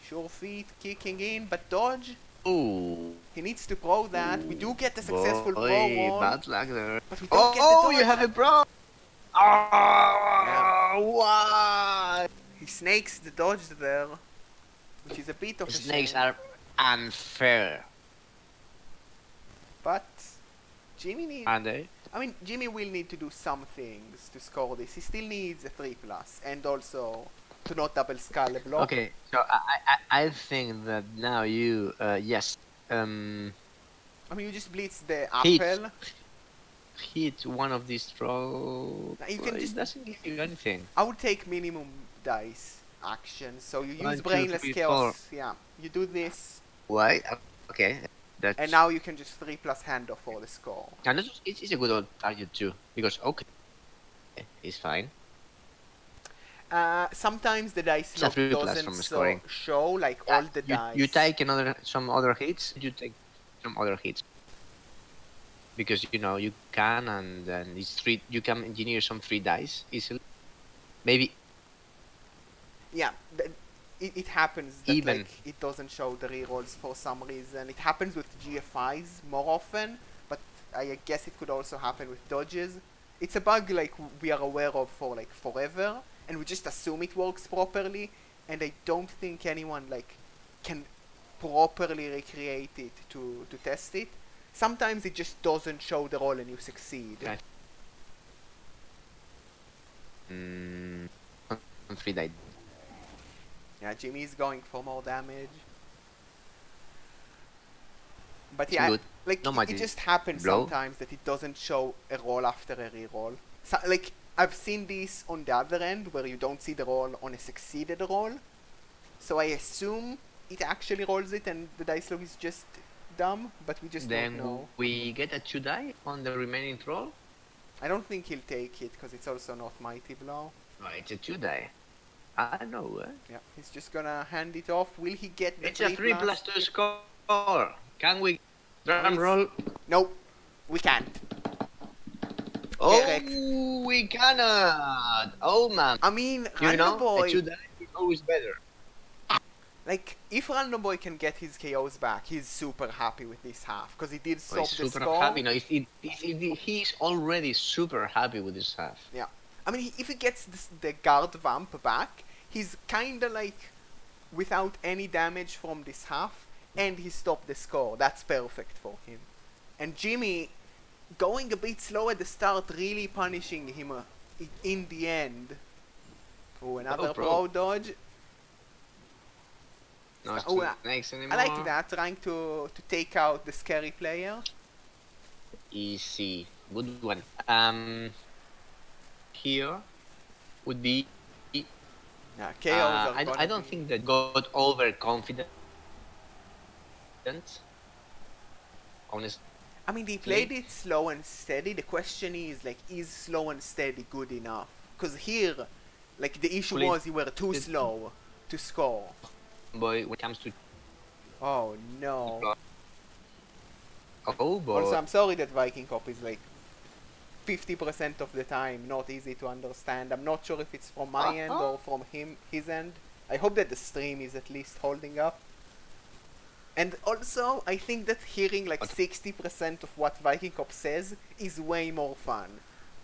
Sure feet kicking in, but dodge. Ooh. He needs to pro that. We do get the successful pro Boy, wall, bad luck there. but we don't get the Oh, dodge. you have a pro! Oh, why? He snakes the dodge there, which is a bit of a Snakes shame. are unfair, But Jimmy needs. aren't they? I mean, Jimmy will need to do some things to score this. He still needs a 3+, and also to not double skull a block. Okay, so I think that now you yes I mean, you just blitz the Hit. apple. hit one of these trolls. You can It just- doesn't give you anything. I would take minimum dice action. So you 1, use 2, Brainless 3, Chaos. Yeah, you do this, Why? Okay, that's and now you can just 3+ handoff for the score. and it's a good old target too because okay, it's fine. Sometimes the dice It's a log free plus doesn't from scoring. show like all the dice. You take some other hits. You take some other hits because you know you can, and then it's three. You can engineer some 3 dice easily. Maybe Yeah, it happens that Even- like it doesn't show the rerolls for some reason. It happens with GFIs more often, but I guess it could also happen with dodges. It's a bug like we are aware of for like forever, and we just assume it works properly. And I don't think anyone like can properly recreate it to test it. Sometimes it just doesn't show the roll and you succeed. Okay. on 3 die. Yeah, Jimmy's going for more damage. But It's yeah, good. like No it magic just happens blow. sometimes that it doesn't show a roll after a reroll. So, like I've seen this on the other end where you don't see the roll on a succeeded roll. So I assume it actually rolls it and the dice log is just dumb, but we just Then don't know. we get a 2 die on the remaining roll. I don't think he'll take it because it's also not Mighty Blow. Oh, it's a 2 die. I don't know. Yeah, he's just gonna hand it off. Will he get the It's a 3 plus? plus 2 score. Can we drum Nice. roll? Nope, we can't. Correct. Oh, we cannot. Oh man. I mean, You Random know, Boy, a 2 die is always better. like, if Random Boy can get his KOs back, he's super happy with this half, because he did Oh, stop he's the super score. happy. No, he's already super happy with this half. Yeah. I mean, if he gets the guard vamp back, he's kinda like without any damage from this half, and he stopped the score. That's perfect for him. And Jimmy, going a bit slow at the start, really punishing him in the end. Oh, another pro dodge. No Oh, snakes I anymore. like that, trying to take out the scary player. Easy. Good one. Here would be. Yeah, KOs are I gonna don't be- think that got overconfident. Honest. I mean, they played it slow and steady. The question is, like, is slow and steady good enough? Because here, like, the issue Well, was you were too slow to score. Boy, when it comes to. Oh, no. Oh boy. Also, I'm sorry that Viking Cop is, like, 50% of the time not easy to understand. I'm not sure if it's from my end or from his end. I hope that the stream is at least holding up. And also, I think that hearing like 60% of what Viking Cop says is way more fun.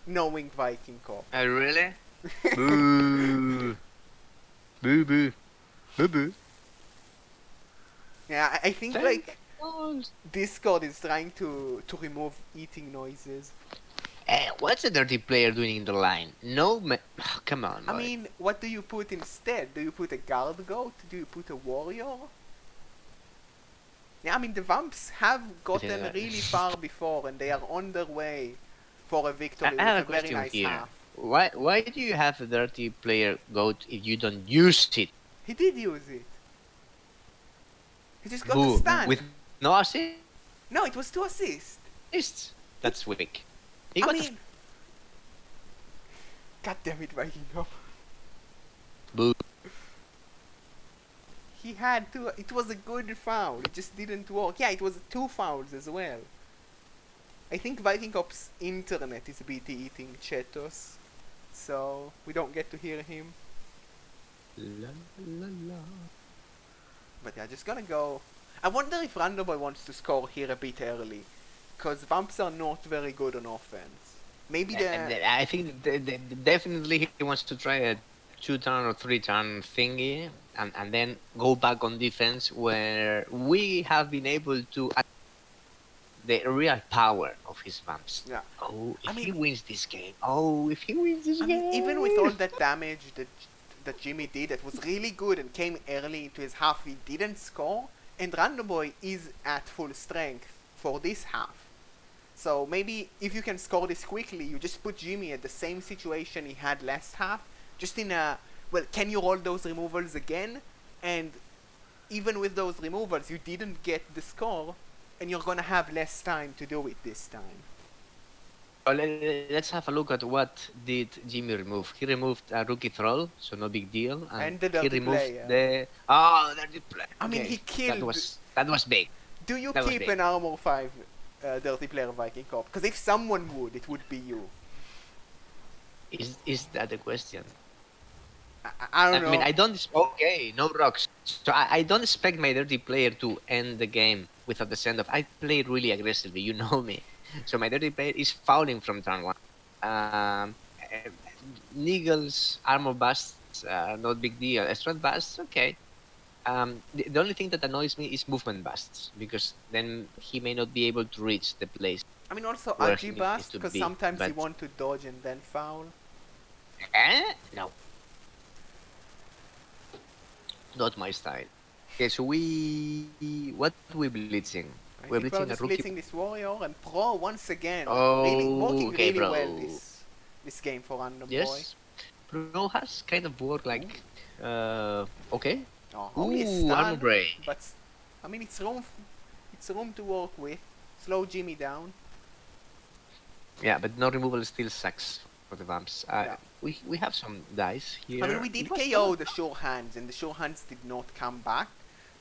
Knowing Viking Cop. Really? Boo. Boo boo. Boo boo. Yeah, I think Thank like Discord is trying to remove eating noises. What's a dirty player doing in the line? No, come on. I boy. mean, what do you put instead? Do you put a guard goat? Do you put a warrior? Yeah, I mean, the Vamps have gotten Yeah. really far before, and they are on their way for a victory I have with a a very question nice here. half. Why do you have a dirty player goat if you don't use it? He did use it. He just got Boo. a stand. With no assist? No, it was to assist. That's weak. He I got mean... God damn it, Viking Cop. Boo. He had to... It was a good foul. It just didn't work. Yeah, it was 2 fouls as well. I think Viking Cop's internet is BT eating Cheetos. So, we don't get to hear him. La, la, la. But yeah, just gonna go... I wonder if Random Boy wants to score here a bit early. Because Vamps are not very good on offense. Maybe the... I think definitely he wants to try a 2-turn or 3-turn thingy and then go back on defense where we have been able to the real power of his vamps. Yeah. Oh, if I he mean- wins this game. Oh, if he wins this I game. mean, even with all that damage that Jimmy did, that was really good and came early into his half, he didn't score. And Random Boy is at full strength for this half. So maybe if you can score this quickly, you just put Jimmy at the same situation he had last half. Just in a... Well, can you roll those removals again? And even with those removals, you didn't get the score. And you're gonna have less time to do it this time. Oh, let's have a look at what did Jimmy remove. He removed a rookie troll, so no big deal, and the he dirty removed player. the dirty play. I mean, he Okay, killed. that was big. Do you That was keep big. an armor 5 dirty player Viking Corp? Because if someone would, it would be you. Is that the question? I don't know. I mean, I don't. Okay, no rocks. So I don't expect my dirty player to end the game without the send off. I play really aggressively. You know me. So my dirty player is fouling from turn one. Niggles, armor busts, not big deal. Strength busts, okay. The only thing that annoys me is movement busts because then he may not be able to reach the place I mean, also where he Agi needs Bust, to because be. sometimes you But want to dodge and then foul. no, not my style. Okay, so what we blitzing? I We're think we're blitzing a just rookie. blitzing this warrior and Pro once again. Oh, really working okay, really bro. well this game for Random Boy. Yes, Pro has kind of worked like okay. Oh, only a Ooh, armor stun, break. but I mean it's room to work with. Slow Jimmy down. Yeah, but no removal still sucks for the vamps. Yeah. We have some dice here. I mean, we did It was KO the sure hands, and the sure hands did not come back.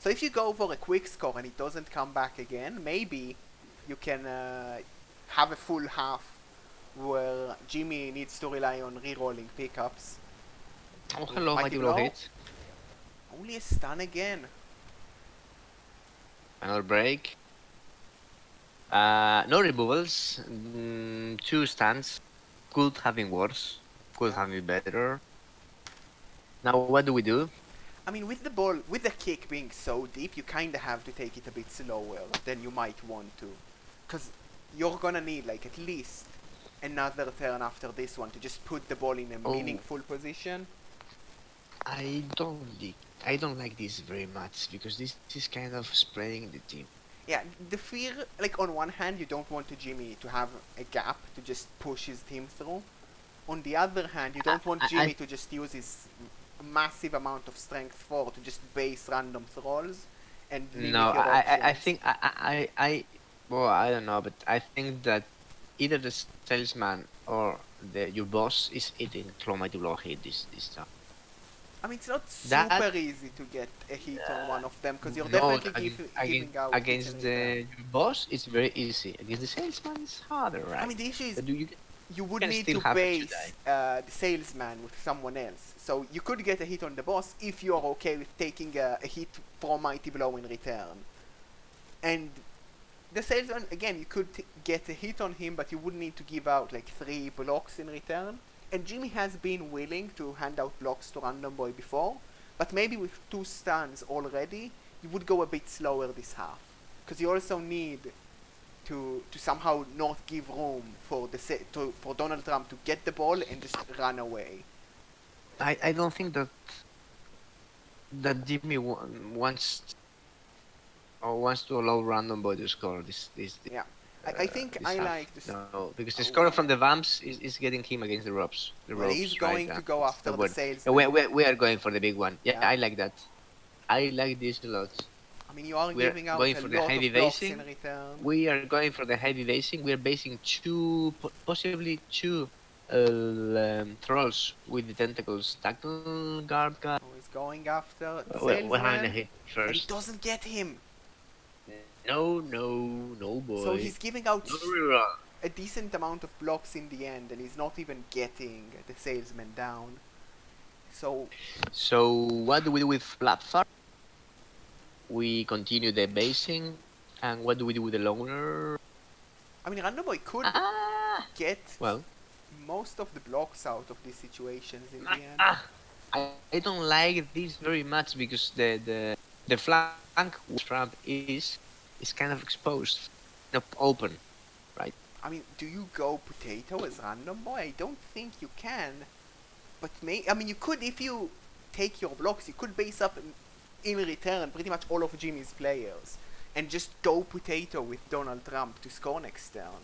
So if you go for a quick score and it doesn't come back again, maybe you can have a full half where Jimmy needs to rely on re-rolling pickups. Oh, hello, Mighty mighty blow blow. hit. Only a stun again. Another break. No removals. 2 stuns. Could have been worse. Could have been better. Now what do we do? I mean, with the ball, with the kick being so deep, you kind of have to take it a bit slower than you might want to. Because you're gonna need, like, at least another turn after this one to just put the ball in a Oh. meaningful position. I don't like this very much because this is kind of spreading the team. Yeah, the fear, like, on one hand, you don't want to Jimmy to have a gap to just push his team through. On the other hand, you don't want Jimmy to just use his massive amount of strength 4 to just base random thralls and limit No, your options. I think well, I don't know, but I think that either the salesman or your boss is eating claw mighty blow hit this time. I mean, it's not That- super easy to get a hit on one of them because you're No, definitely giving out hits against in the return. boss, it's very easy. Against the salesman, it's harder, right? I mean, the issue is But you would can need still to have it base today. the salesman with someone else. So you could get a hit on the boss if you're okay with taking a hit from Mighty Blow in return. And the salesman, again, you could get a hit on him, but you would need to give out like 3 blocks in return. And Jimmy has been willing to hand out blocks to Random Boy before, but maybe with 2 stuns already, you would go a bit slower this half. Because you also need to somehow not give room for for Donald Trump to get the ball and just run away. I don't think that Jimmy wants to allow random boy to score this. Yeah. I think this I half. like this. No, because the score from the vamps is getting him against the ropes. Well, he's going to go after the sales. We are going for the big one. Yeah, Yeah. I like that. I like this a lot. I mean, you are We're giving out going a for the lot heavy of blocks basing. in return. We are going for the heavy basing. We are basing possibly two trolls with the tentacles. Tackle guard guy. Oh, he's going after the We're having a salesman, hit and he first. doesn't get him. No, boy. So he's giving out No rerun. a decent amount of blocks in the end, and he's not even getting the salesman down. So what do we do with Bloodsuckers? We continue the basing, and what do we do with the loner? I mean, Random Boy could get Well, most of the blocks out of these situations in the end. I don't like this very much because the flank trap is kind of exposed, not open, right? I mean, do you go potato as Random Boy? I don't think you can. But I mean, you could, if you take your blocks, you could base up in return pretty much all of Jimmy's players and just go potato with Donald Trump to score next turn.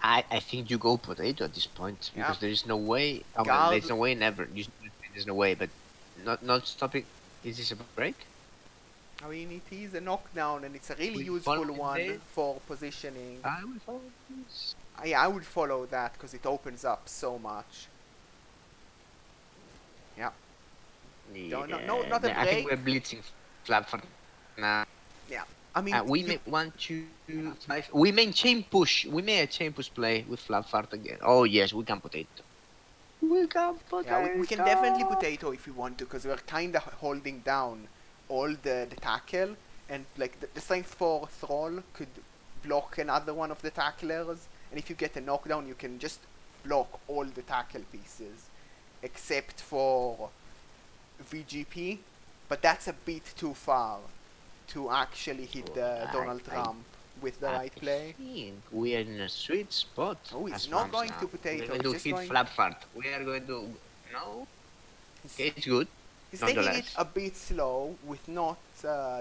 I think you go potato at this point because Yeah. there is no way. I mean, Guard- there's no way. Never. There's no way. But not stopping. Is this a break? I mean, it is a knockdown and it's a really We useful follow one it. for positioning. I will follow this. Yeah, I would follow that because it opens up so much. Yeah. Not a I think break. we're blitzing flat for now. Yeah. I mean, We may 1, 2, 5. We may chain push. We may a chain push play with flat fart again. Oh yes, we can potato. We can yeah, potato. we can definitely potato if we want to, because we're kind of holding down all the tackle, and like the strength 4 thrall could block another one of the tacklers, and if you get a knockdown, you can just block all the tackle pieces, except for VGP, but that's a bit too far to actually hit the Donald Trump with the right play. think we are in a sweet spot. Oh, he's as not Rams going now. to potato, We're going he's to just hit going- flat fart. We are going to no. Okay, it's good. He's taking it Nonetheless. a bit slow with not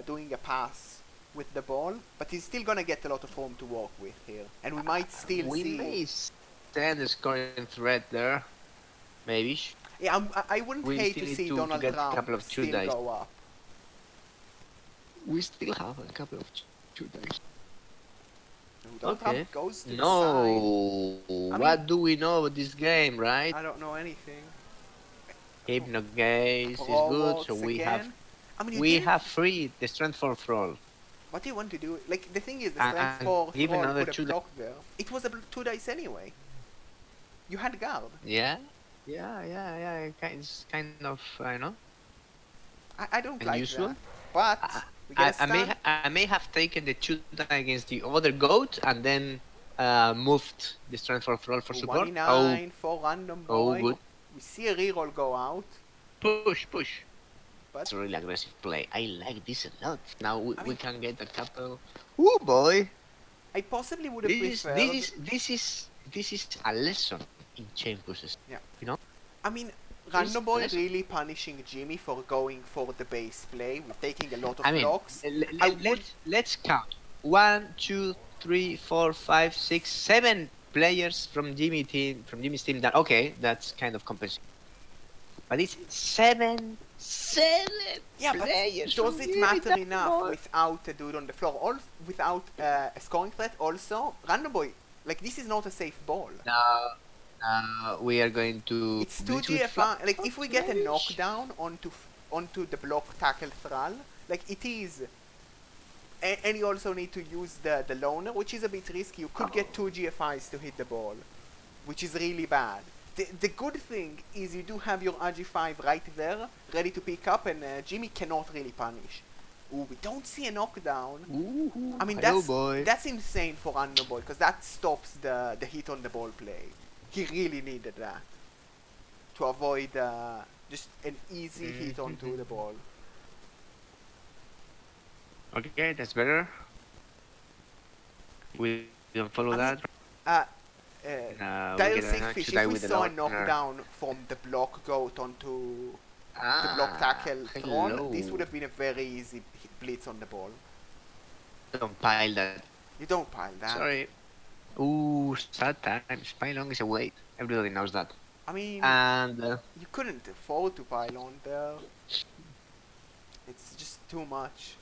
doing a pass with the ball, but he's still gonna get a lot of room to work with here, and we might still We see. may stand a scoring threat there. Maybe. Yeah, I wouldn't We hate still to need see to Donald get a Trump couple of two still dice. go up. We still have a couple of two dice. Donald Okay. Trump goes to the side. No. I What mean- do we know about this game, right? I don't know anything. Hypno gaze is good, Robots so we again. have I mean, you we didn't- have free the strength for thrall. What do you want to do? Like, the thing is, the And strength 4 give thrall another could have two blocked there. It was a 2 dice anyway. You had guard. Yeah, It's kind of I know. I don't like Unusual. that. But we get a stun. I may have taken the two die against the other goat and then moved the strength for thrall for support. 29 for random Oh, boy. good. We see a reroll go out. Push. But- That's a really aggressive play. I like this a lot. Now we mean- can get a couple. Oh boy! I possibly would have This preferred. this is a lesson in chain pushes. Yeah. You know. I mean, Random Boy let's- really punishing Jimmy for going for the base play, with taking a lot of I mean, blocks. let's count. 1, 2, 3, 4, 5, 6, 7 players from Jimmy's team. That okay, that's kind of compensating. But it's seven Yeah, but players. does from it Jimmy matter that enough much? without a dude on the floor? Without a scoring threat? Also, Random Boy, like, this is not a safe ball. We are going to. It's 2 blitz with GFI. flat Like, if we get a flash. knockdown onto the block tackle thrall, like, it is. And you also need to use the loner, which is a bit risky. You could get 2 GFIs to hit the ball, which is really bad. The good thing is you do have your RG5 right there, ready to pick up, and Jimmy cannot really punish. Ooh, we don't see a knockdown. Ooh, I mean, hello, boy. that's insane for Random Boy, because that stops the hit on the ball play. He really needed that to avoid just an easy hit onto the ball. Okay, that's better. We don't follow I mean, that. Dial No, we get a 6 fish, die if we with the saw a loner. knockdown from the block goat onto the block tackle thrown, this hello. would have been a very easy blitz on the ball. Don't pile that. You don't pile that. Sorry. Ooh, sad times. Pylon is a weight. Everybody knows that. I mean, And you couldn't afford to pile on there. It's just too much.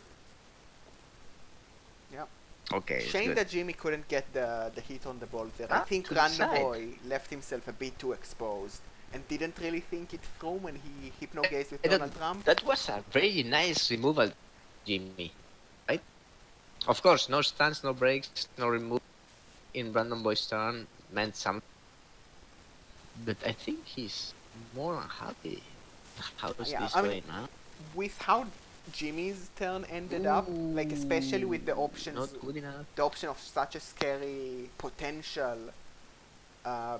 okay. it's Shame good. that Jimmy couldn't get the hit on the ball there. I Ah, think to the Random side. Boy left himself a bit too exposed and didn't really think it through when he hypno-gazed with Eh, that- Donald Trump. That was a very nice removal, Jimmy. Right? Of course, no stance, no breaks, no remove in Random Boy's turn meant something. But I think he's more unhappy. How's Yeah, this I mean, going, huh? With how Jimmy's turn ended up, like especially with the options, Not good enough. the option of such a scary potential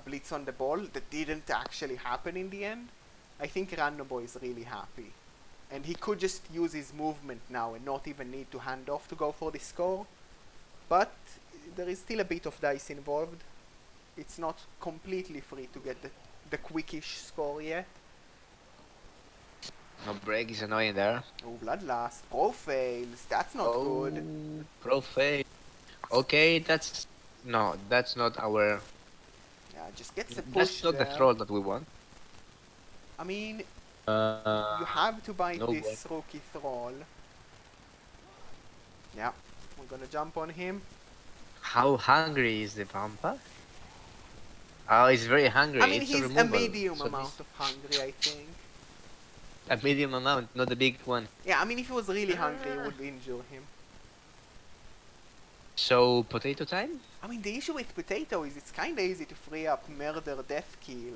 blitz on the ball that didn't actually happen in the end, I think Random Boy is really happy. And he could just use his movement now and not even need to hand off to go for the score. But there is still a bit of dice involved. It's not completely free to get the quickish score yet. No break is annoying there. Oh, Bloodlust. Pro fails. That's not good. Profane. Okay, that's not our. Yeah, just gets a push That's not there. the troll that we want. I mean, you Uh, have to buy no this rookie thrall. Yeah, we're gonna jump on him. how hungry is the Pampa? Oh, he's very hungry. I mean, It's he's a removal. medium So amount he's of hungry, I think. a medium amount, not a big one. Yeah, I mean, if he was really hungry, it would injure him. So potato time? I mean, the issue with Potato is it's kinda easy to free up Murder, Death, Kill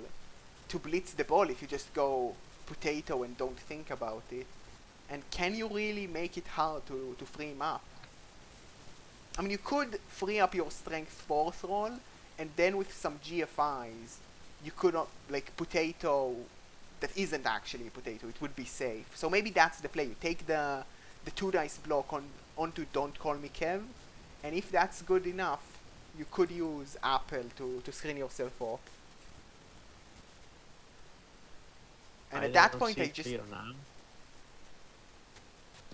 to blitz the ball if you just go Potato and don't think about it. And can you really make it hard to free him up? I mean, you could free up your Strength 4th roll, and then with some GFIs, you could not, like, Potato that isn't actually a Potato, it would be safe. So maybe that's the play. You take the 2 dice block onto Don't Call Me Kev, and if that's good enough, you could use Apple to screen yourself up. And at that point, I just... Now.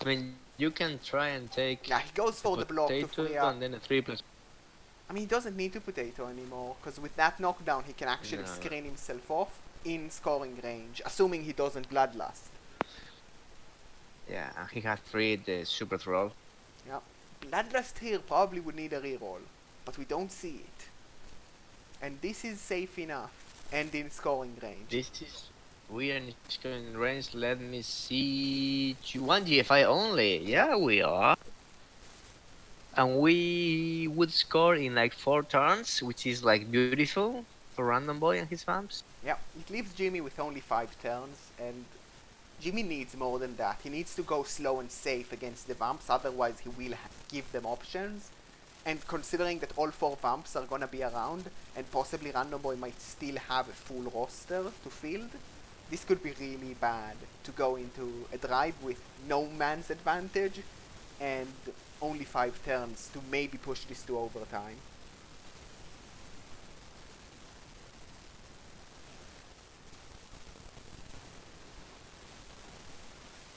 I mean, you can try and take. Nah, he goes for the block to free up. And then a 3+. I mean, he doesn't need to Potato anymore, because with that knockdown, he can actually screen himself off in scoring range, assuming he doesn't Bloodlust. Yeah, and he has freed the super troll. Yeah. Bloodlust here probably would need a reroll, but we don't see it. And this is safe enough, and in scoring range. This is weird in scoring range. Let me see. 1 GFI only. Yeah, we are. And we would score in like 4 turns, which is like beautiful for Random Boy and his vamps. Yeah, it leaves Jimmy with only 5 turns, and Jimmy needs more than that. He needs to go slow and safe against the vamps, otherwise he will give them options. And considering that all 4 vamps are gonna be around, and possibly Random Boy might still have a full roster to field, this could be really bad to go into a drive with no man's advantage, and only 5 turns to maybe push this to overtime.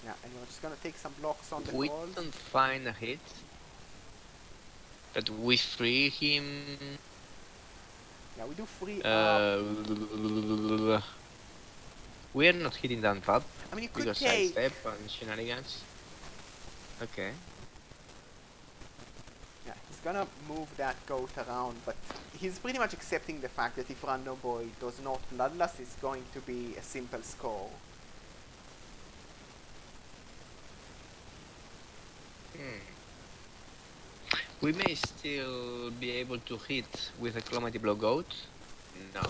Yeah, and we're just gonna take some blocks on the We calls. don't find a hit. That we free him. Yeah, we do free We are not hitting down top I mean, you could because take... sidestep and shenanigans. Okay. Yeah, he's gonna move that goat around, but he's pretty much accepting the fact that if Random Boy does not Bloodlust, it's going to be a simple score. We may still be able to hit with a Calamity Blow Goat. No.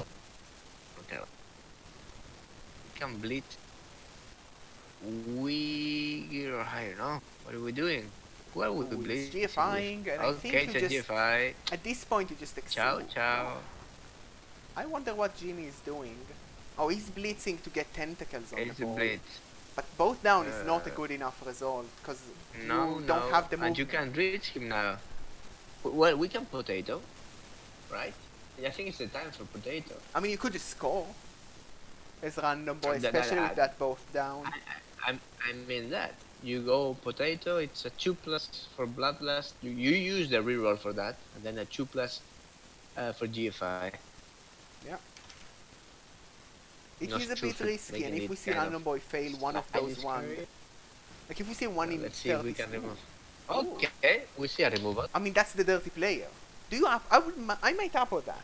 Okay. We can bleed. We're higher, no? What are we doing? What are we Ooh, bleeding? it's GFIing, and I think Okay, you it's a just... GFI. At this point, you just Ciao, accept. ciao. I wonder what Jimmy is doing. Oh, he's blitzing to get tentacles on It's the a ball. bleed. But both down is not a good enough result, because No, you don't have the movement. and you can reach him now. Well, we can potato, right? I think it's the time for potato. I mean, you could just score as Random Boy, That- especially with that both down. I mean that. You go potato, it's a 2+ for Bloodlust. You use the reroll for that, and then a 2+ for GFI. Yeah. It Not is a true bit for risky, and making if we it see kind Random Boy fail one of those size ones, carry. like if we see one in Let's see if we 30, can remove. Ooh. Okay, we see a removal. I mean, that's the dirty player. Do you up? I might apple that.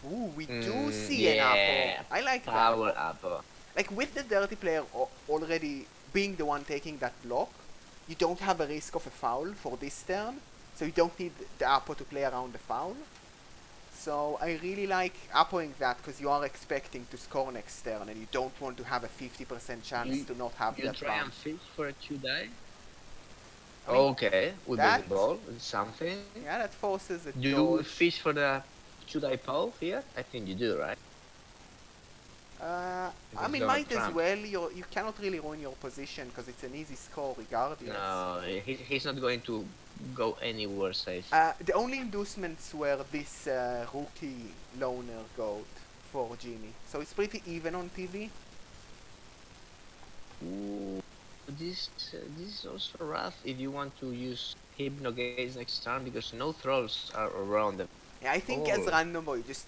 Ooh, we do see an apple. I like that. Power apple. Like with the dirty player already being the one taking that block, you don't have a risk of a foul for this turn, so you don't need the apple to play around the foul. So I really like appling that because you are expecting to score next turn and you don't want to have a 50% chance to not have You that try bump. and fish for a 2-die? I mean, Okay, with that- the ball, with something. Yeah, that forces a Do you dodge. fish for the 2-die pole here? I think you do, right? I Because mean, you're might as trapped. well. You cannot really ruin your position because it's an easy score regardless. No, he's not going to go anywhere safe. The only inducements were this rookie loner goat for Jimmy, so it's pretty even on TV. Ooh, this is also rough if you want to use Hypnogaze next turn because no trolls are around them. Yeah, I think as Oh. Random Boy, just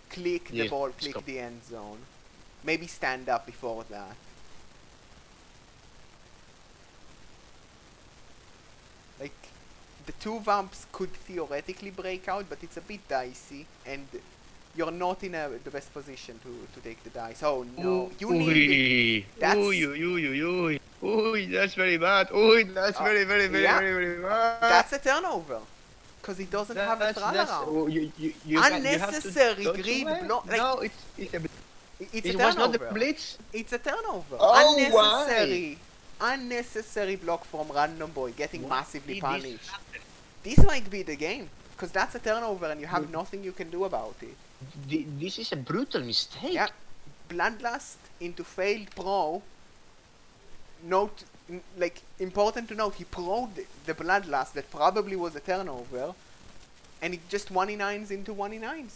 click the Yeah, ball, just click go. the end zone. Maybe stand up before that. Like, the 2 vamps could theoretically break out, but it's a bit dicey, and you're not in the best position to take the dice. Oh no, you need it. That's That's very bad. Ooh, that's Uh, very, very, very, yeah. very, very bad. that's a turnover. Because he doesn't have a thrall around. Oh, you Unnecessary have to, grid don't you? block. Like, No, it's a. it's It a was not the turnover. blitz. It's a turnover. Oh, Unnecessary block from Random Boy getting What massively did this punished. happen? This might be the game. Because that's a turnover and you have nothing you can do about it. This is a brutal mistake. Yeah. Bloodlust into failed pro. Note, like, important to note, he pro'd the Bloodlust that probably was a turnover. And it just 1-9s into 1-9s.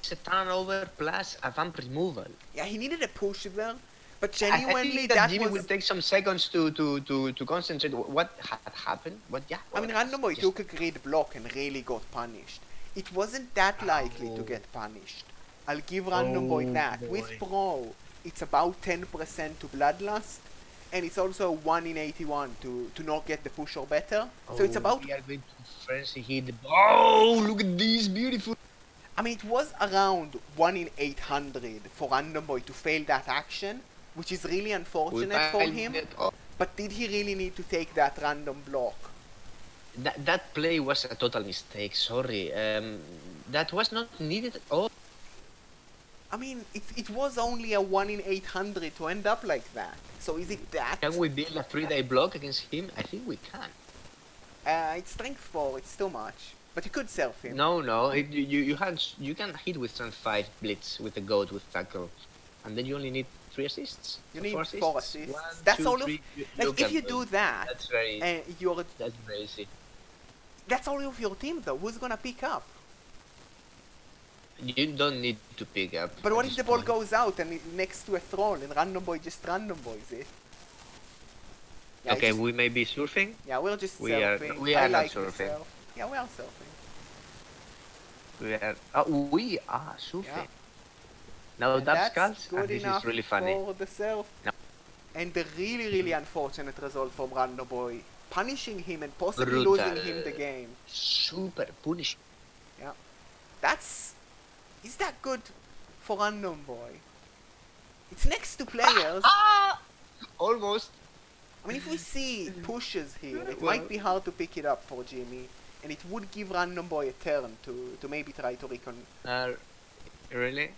It's a turnover plus a vamp removal. Yeah, he needed a push there. But I genuinely, think that Jimmy was... will take some seconds to concentrate what had happened. What, yeah. I mean, Random Boy took a great block and really got punished. It wasn't that likely to get punished. I'll give Random Boy that. With Pro, it's about 10% to Bloodlust. And it's also 1 in 81 to not get the push or better. So it's about... We are going to frenzy hit the ball. Oh, look at this, beautiful. I mean, it was around 1 in 800 for Random Boy to fail that action. Which is really unfortunate for him. But did he really need to take that random block? That play was a total mistake, sorry. That was not needed at all. I mean, it was only a 1 in 800 to end up like that. So is it that? Can we build a 3-day block against him? I think we can. It's strength 4, it's too much. But you could self him. No. You can hit with strength 5 blitz with the goat with tackle. And then you only need 3 assists. You need 4 4 assists. assists. 1, That's 2, all 3, of... Like, if you do that... That's very... That's very easy. That's all of your team though. Who's gonna pick up? You don't need to pick up. But what at if this the ball point. goes out and next to a thrall and Random Boy just Random Boys it? Yeah, Okay, we may be surfing. Yeah, we're just We are- surfing. we I are not like the surfing. surf. Yeah, we are surfing. We are surfing. Yeah. Now And that's skulls, good and this enough is really funny. for the surf. No. And the really unfortunate result from Random Boy, punishing him and possibly Brutal. losing him the game. Super punish. That's... Is that good for Random Boy? It's next to players. Almost. I mean, if we see pushes here, it Well- might be hard to pick it up for Jimmy. And it would give Random Boy a turn to maybe try to recon... Really?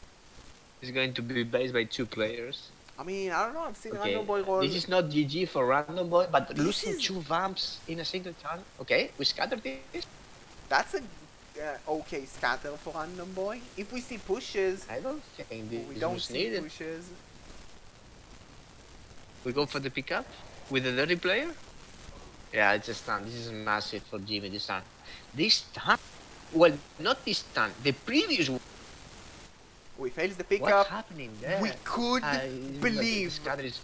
It's going to be based by 2 players. I mean, I don't know, I've seen Okay. Random Boy roll... This is not GG for Random Boy, but This losing is- 2 vamps in a single turn. Okay, we scattered this. That's a okay scatter for Random Boy. If we see pushes, I don't think this we don't was see needed. pushes. We go for the pickup with the dirty player. Yeah, it's a stun. This is massive for Jimmy. This stun. This stun. Well, not this stun. The previous one. We fails the What's pickup. happening there? We could believe. Scatter is,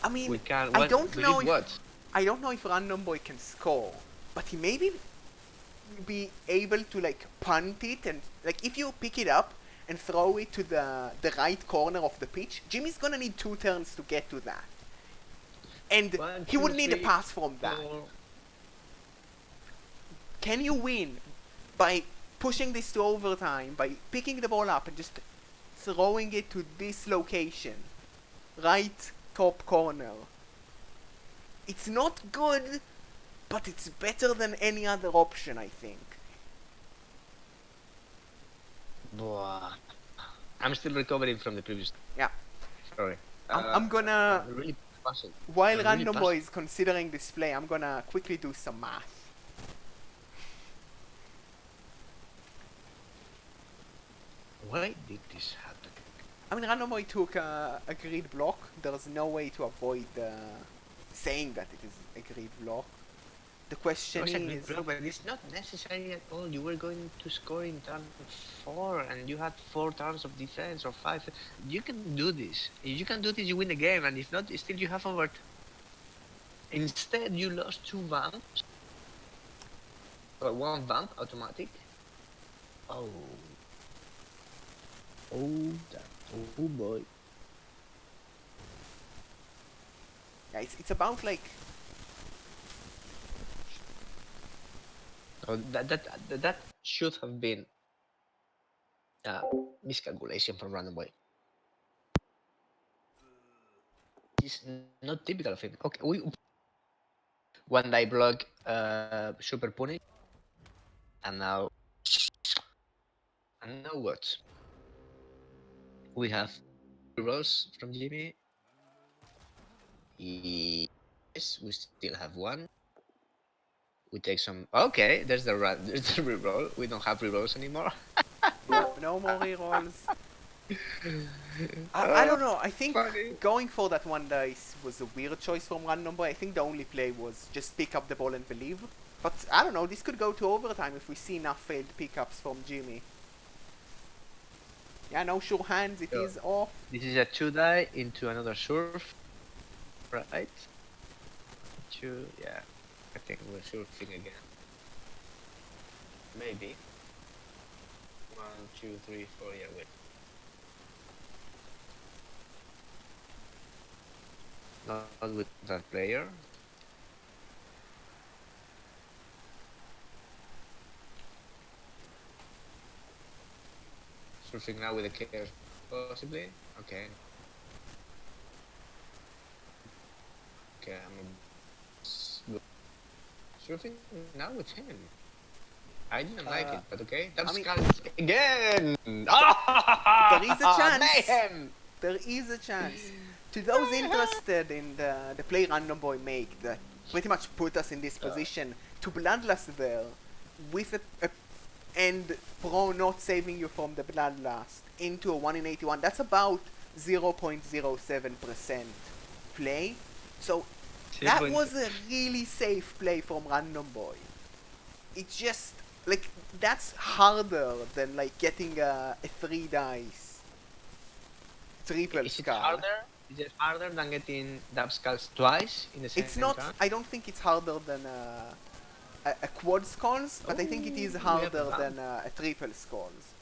I mean, we can. I What, don't know believe if what? I don't know if Random Boy can score, but he maybe be able to like punt it and like if you pick it up and throw it to the right corner of the pitch, Jimmy's gonna need 2 turns to get to that, and 1, he would 2, need a 3, pass from that. 4. Can you win by pushing this to overtime, by picking the ball up and just throwing it to this location, right top corner? It's not good, but it's better than any other option, I think. Boah. I'm still recovering from the previous. Yeah. Sorry. I'm gonna, I'm really puzzled. while I'm really Random puzzled. Boy is considering this play, I'm gonna quickly do some math. Why did this happen? I mean, Random Boy took a grid block. There's no way to avoid saying that it is a grid block. The question It was a good is... block, but it's not necessary at all. You were going to score in turn 4 and you had 4 turns of defense or 5. You can do this. If you can do this, you win the game, and if not, still you have over. Instead, you lost 2 vamps. Or 1 vamp automatic. Oh. Oh, oh boy. Yeah, it's about like... Oh, that should have been Miscalculation from random boy. It's not typical of him. Okay, we one die block, super punish, and now what? We have rolls from Jimmy. Yes, we still have one. We take some. Okay, there's the there's the reroll. We don't have rerolls anymore. Yep, no more rerolls. I Oh, don't know. I think funny. going for that one dice was a weird choice from random boy. I think the only play was just pick up the ball and believe. But I don't know. This could go to overtime if we see enough failed pickups from Jimmy. Yeah, no sure hands. It So, is off. this is a 2 die into another surf, right? Two, yeah. I think we're surfing again. Maybe. 1, 2, 3, 4. Yeah, wait. Not with that player. Surfing now with the care, possibly. Okay. Okay, surfing now with him. I didn't like it, but okay. That's again. There is a chance. Mayhem. There is a chance. To those interested in the play random boy make that pretty much put us in this position to bloodlust there with a and pro not saving you from the bloodlust into a 1 in 81. That's about 0.07% play. So that was a really safe play from random boy. It's just like that's harder than like getting a 3 dice triple Is it skull. harder? Is it harder than getting dab skulls twice in the same It's not. turn? I don't think it's harder than a quad skulls, but I think it is Ooh, we have harder a than a triple skulls.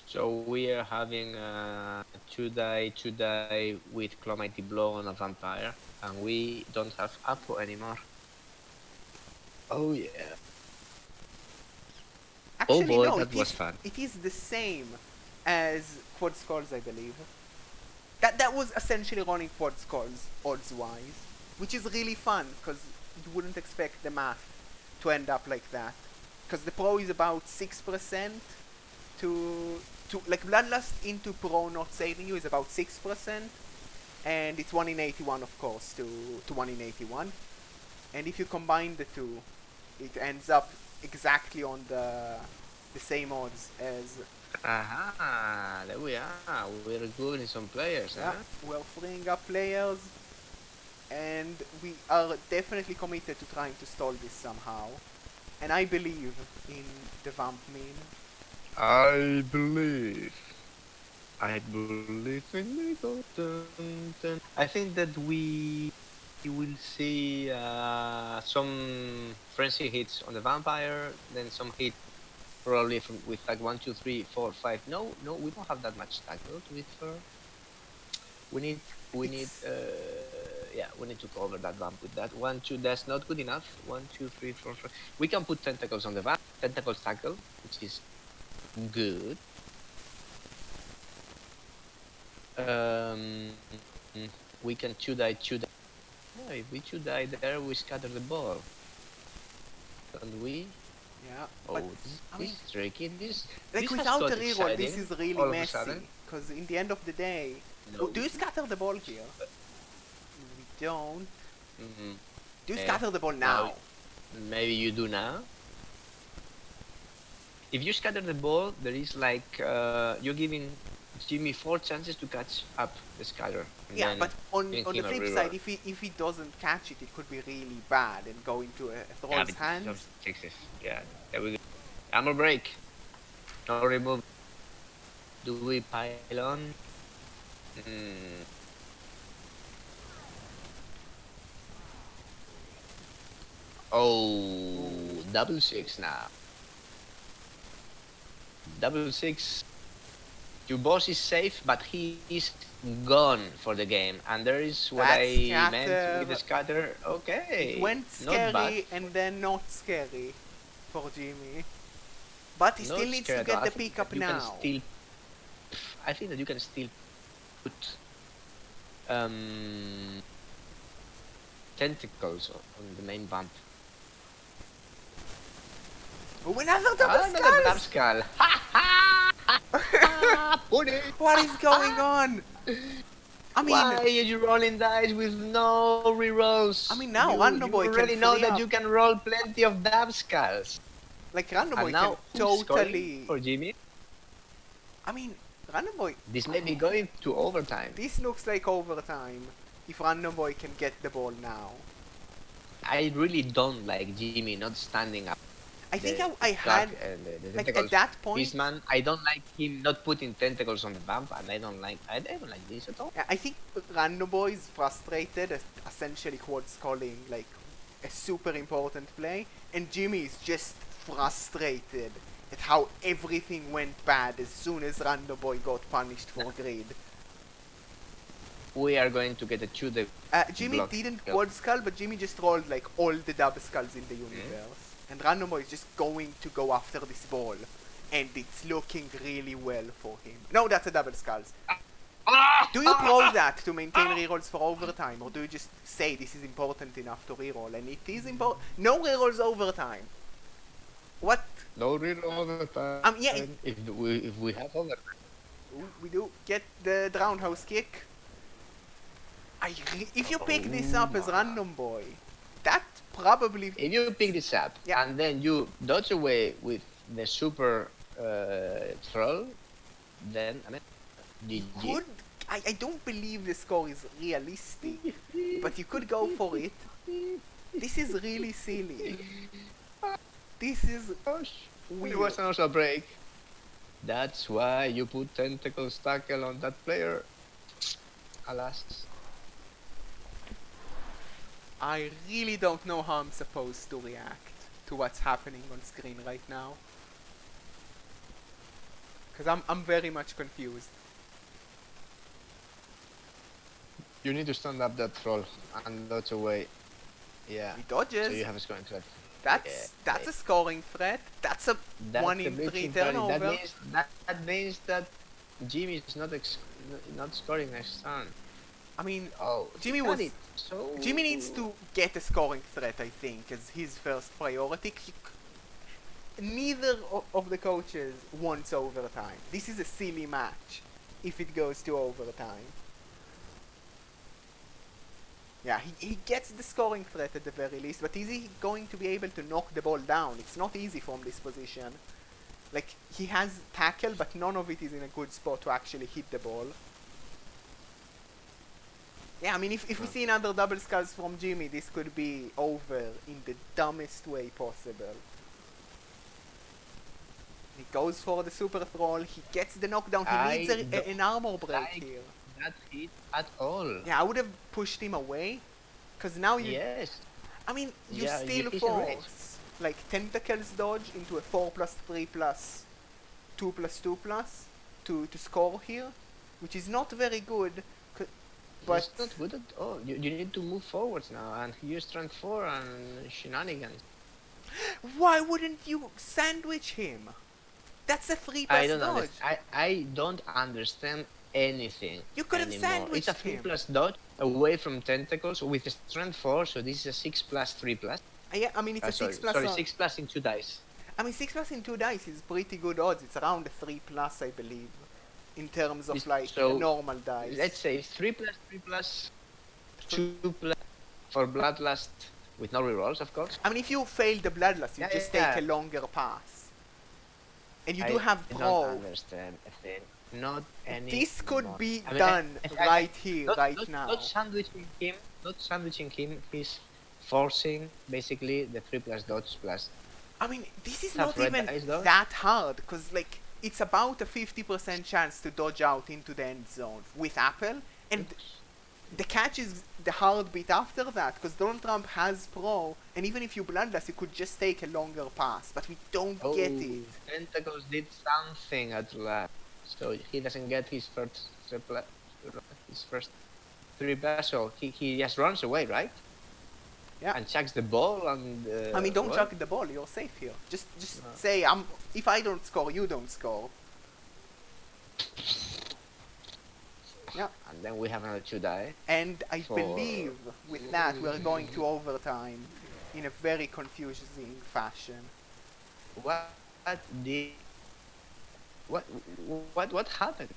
So we are having 2 die with Claw Mighty Blow on a vampire, and we don't have Apo anymore. Oh yeah. Actually, boy, no, that was fun. It is the same as quad skulls, I believe. That was essentially running quad skulls odds wise, which is really fun because you wouldn't expect the math to end up like that. Because the pro is about 6% to like bloodlust into pro not saving you is about 6%, and it's 1 in 81 of course to 1 in 81, and if you combine the two, it ends up exactly on the same odds as. Aha, there we are. We're good in some players, Yeah, huh? we're freeing up players, and we are definitely committed to trying to stall this somehow. And I believe in the vamp meme. I believe in me. I think that we will see some frenzy hits on the vampire, then some hit probably with like 1, 2, 3, 4, 5. No, we don't have that much tackle to be fair. We need we need to cover that vamp with that. 1, 2, that's not good enough. 1, 2, 3, 4, 5. We can put tentacles on the vamp, tentacles tackle, which is good. We can 2-die. Yeah, if we 2-die there, we scatter the ball. Don't we? Yeah, Oh, but this is tricky. This like has without got a reroll, this exciting is really all of a messy. sudden. Because in the end of the day, No. do you scatter the ball here? We don't. Mm-hmm. Do you scatter the ball now? Maybe you do now. If you scatter the ball, there is like you're giving Jimmy 4 chances to catch up the scatter. Yeah, but on the flip side, if he doesn't catch it, it could be really bad and go into a throw's hands. Yeah, there we go. Ammo break. No remove. Do we pile on? Oh, double 6 now. Double 6. Your boss is safe, but he is gone for the game. And there is what I meant with the scatter. Okay. It went scary and then not scary for Jimmy. But he Not still needs to scared. get I the think pickup that you can now. still. I think that you can still put tentacles on the main bump. Oh, another double Another dab skulls! skull. Pony. What is going on? I mean, Why are you rolling dice with no rerolls? I mean, now you, Random you Boy can already know free that up. you can roll plenty of dab skulls. like Random Boy And can now, who's scoring totally. for Jimmy? I mean, Random Boy. This may be going to overtime. This looks like overtime. If Random Boy can get the ball now. I really don't like Jimmy not standing up. I think The I had the like tentacles. at that point. This man, I don't like him not putting tentacles on the bump, and I don't like this at all. Yeah, I think Random Boy is frustrated, essentially quad calling like a super important play, and Jimmy is just frustrated at how everything went bad as soon as Random Boy got punished for grid. We are going to get a 2-day Jimmy block. didn't Yep. quad skull, but Jimmy just rolled like all the double skulls in the universe. And Random Boy is just going to go after this ball. And it's looking really well for him. No, that's a double skulls. Do you pro that to maintain rerolls for overtime? Or do you just say this is important enough to reroll? And it is important. No rerolls overtime. What? No reroll overtime. Yeah, if we have overtime. We do get the roundhouse kick. If you pick this up as Random Boy, that probably. If you pick this up Yeah. and then you dodge away with the super throw, then I mean, GG. Could I don't believe the score is realistic, but you could go for it. This is really silly. This is It weird. was also a break. That's why you put tentacles tackle on that player. Alas. I really don't know how I'm supposed to react to what's happening on screen right now. Cause I'm very much confused. You need to stand up that roll and dodge away. Yeah. He dodges. So you have a scoring threat. That's a scoring threat. That's a That's 1 the in 3 breaching target. turnover. That means that Jimmy is not scoring next turn. I mean, Oh, Jimmy he got was- it. So Jimmy needs to get a scoring threat, I think, as his first priority. Neither of the coaches wants overtime. This is a silly match if it goes to overtime. Yeah, he gets the scoring threat at the very least, but is he going to be able to knock the ball down? It's not easy from this position. Like, he has tackle, but none of it is in a good spot to actually hit the ball. Yeah, I mean, if we see another double skulls from Jimmy, this could be over in the dumbest way possible. He goes for the super thrall, he gets the knockdown, he needs an armor break like here. Not hit at all. Yeah, I would have pushed him away, because now you... Yes. I mean, you Yeah, still he's a rage. force, like, tentacles dodge into a 4+3+, 2+2+, to score here, which is not very good, but... It's not good at all. You need to move forwards now and use strength 4 and shenanigans. Why wouldn't you sandwich him? That's a 3+ I don't dodge. understand. I don't understand anything. You could have anymore. sandwiched It's a 3+ him. dodge away from tentacles with a strength 4, so this is a 6+3+. Yeah, I mean, it's a 6+. Sorry, 6+ in 2 dice. I mean, 6+ in 2 dice is pretty good odds. It's around a 3+, I believe, in terms of, like, So, normal dice. Let's say 3+3+, 2+ for Bloodlust with no rerolls, of course. I mean, if you fail the Bloodlust, you Yeah, just yeah. take a longer pass. And you do have I Pro. don't understand a thing. Not any. This could more. be I mean, done I- right here, right not, now. Not sandwiching him. He's forcing basically the 3+ dodge plus. I mean, this is Tough not red even dice, though. that hard, because, like, it's about a 50% chance to dodge out into the end zone with Apple, and the catch is the hard bit after that, because Donald Trump has Pro, and even if you Bloodlust, you could just take a longer pass, but we don't get it. Tentacles did something at last, so he doesn't get his first 3+, so he just runs away, right? Yeah. And chucks the ball and. I mean, don't what? chuck the ball. You're safe here. Just No. say, if I don't score, you don't score. Yeah. And then we have another 2 die. And I For- believe with that we're going to overtime in a very confusing fashion. What did? What happened?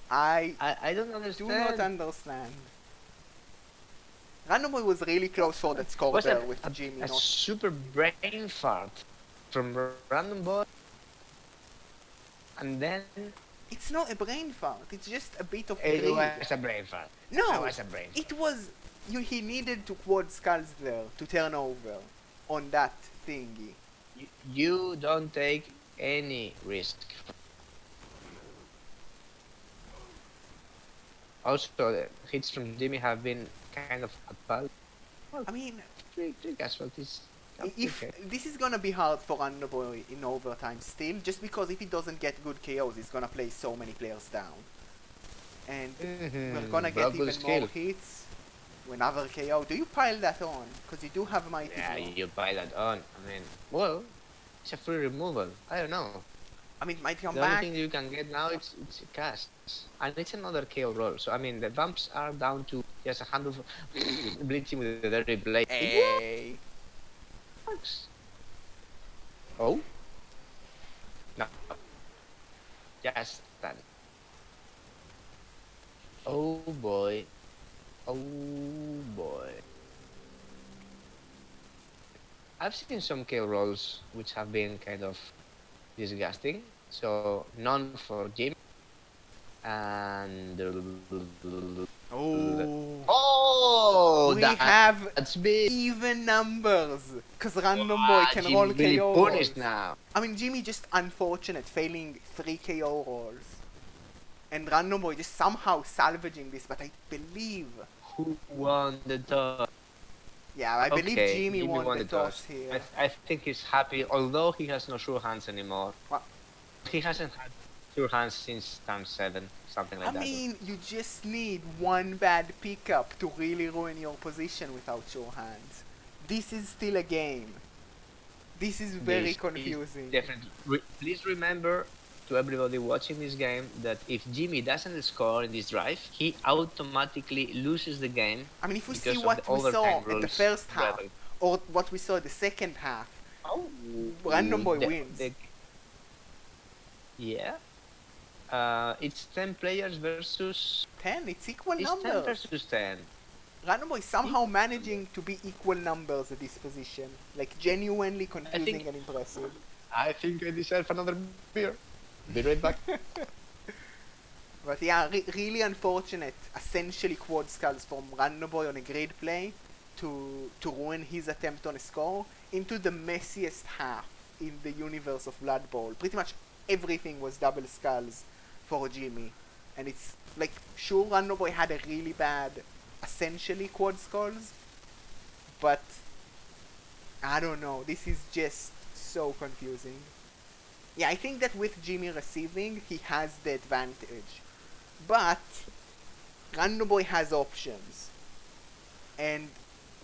I I don't do understand. not understand. Random Boy was really close for that score Was there that with a, Jimmy. a Not super brain fart from Random Boy? And then it's not a brain fart. It's just a bit of it greed. was a brain fart. No, It was a brain fart. it was. He needed to quad skulls there to turn over on that thingy. You don't take any risk. Also, the hits from Jimmy have been kind of a bad. I mean, Three casualties. if Okay. this is gonna be hard for Random Boy in overtime still, just because if he doesn't get good KOs, he's gonna play so many players down. And we're gonna get Blood even skill. more hits. Another KO. Do you pile that on? Because you do have Mighty Yeah, Blow. you buy that on. I mean, well, it's a free removal. I don't know. I mean, it might come The only back. thing you can get now it's a cast, and it's another KO roll. So I mean, the vamps are down to just a hand of bleaching with the dirty blade. It Hey. works. Oh, no, just that. Oh boy, oh boy. I've seen some KO rolls which have been kind of disgusting. So none for Jim. And Oh, we have that's big. even numbers. Because Random Boy can Jim roll really KO punished rolls. now. I mean, Jimmy just unfortunate, failing 3 KO rolls. And Random Boy just somehow salvaging this, but I believe... Who won the toss? Yeah, I believe Okay, Jimmy won the toss I, here. I think he's happy, although he has no sure hands anymore. What? He hasn't had sure hands since time 7, something like I that. mean, you just need one bad pickup to really ruin your position without your hands. This is still a game. This is very This is confusing. Definitely. Please remember to everybody watching this game that if Jimmy doesn't score in this drive, he automatically loses the game. I mean, if we because see of what the we saw overtime in the rules first half, Rebel. or what we saw in the second half, Oh, Random Boy wins. Yeah. It's 10 players versus. 10, it's equal It's 10 numbers. versus 10. Random Boy somehow managing to be equal numbers at this position. Like, genuinely confusing think- and impressive. I think I deserve another beer. Be right back. But yeah, really unfortunate, essentially quad skulls from Random Boy on a grid play to ruin his attempt on a score into the messiest half in the universe of Blood Bowl. Pretty much everything was double skulls for Jimmy. And it's like, sure, Random Boy had a really bad, essentially quad skulls, but I don't know, this is just so confusing. Yeah, I think that with Jimmy receiving, he has the advantage. But Random Boy has options. And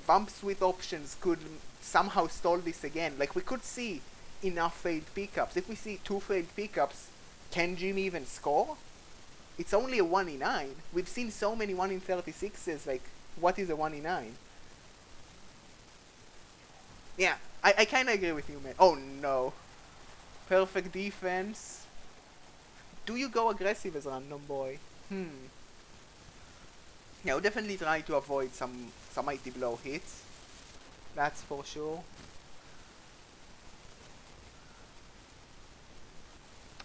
Vamps with options could somehow stall this again. Like, we could see enough failed pickups. If we see 2 failed pickups, can Jimmy even score? It's only a 1 in 9. We've seen so many 1 in 36s. Like, what is a 1 in 9? Yeah, I kind of agree with you, man. Oh no. Perfect defense. Do you go aggressive as Random Boy? Yeah, we'll definitely try to avoid some mighty blow hits. That's for sure.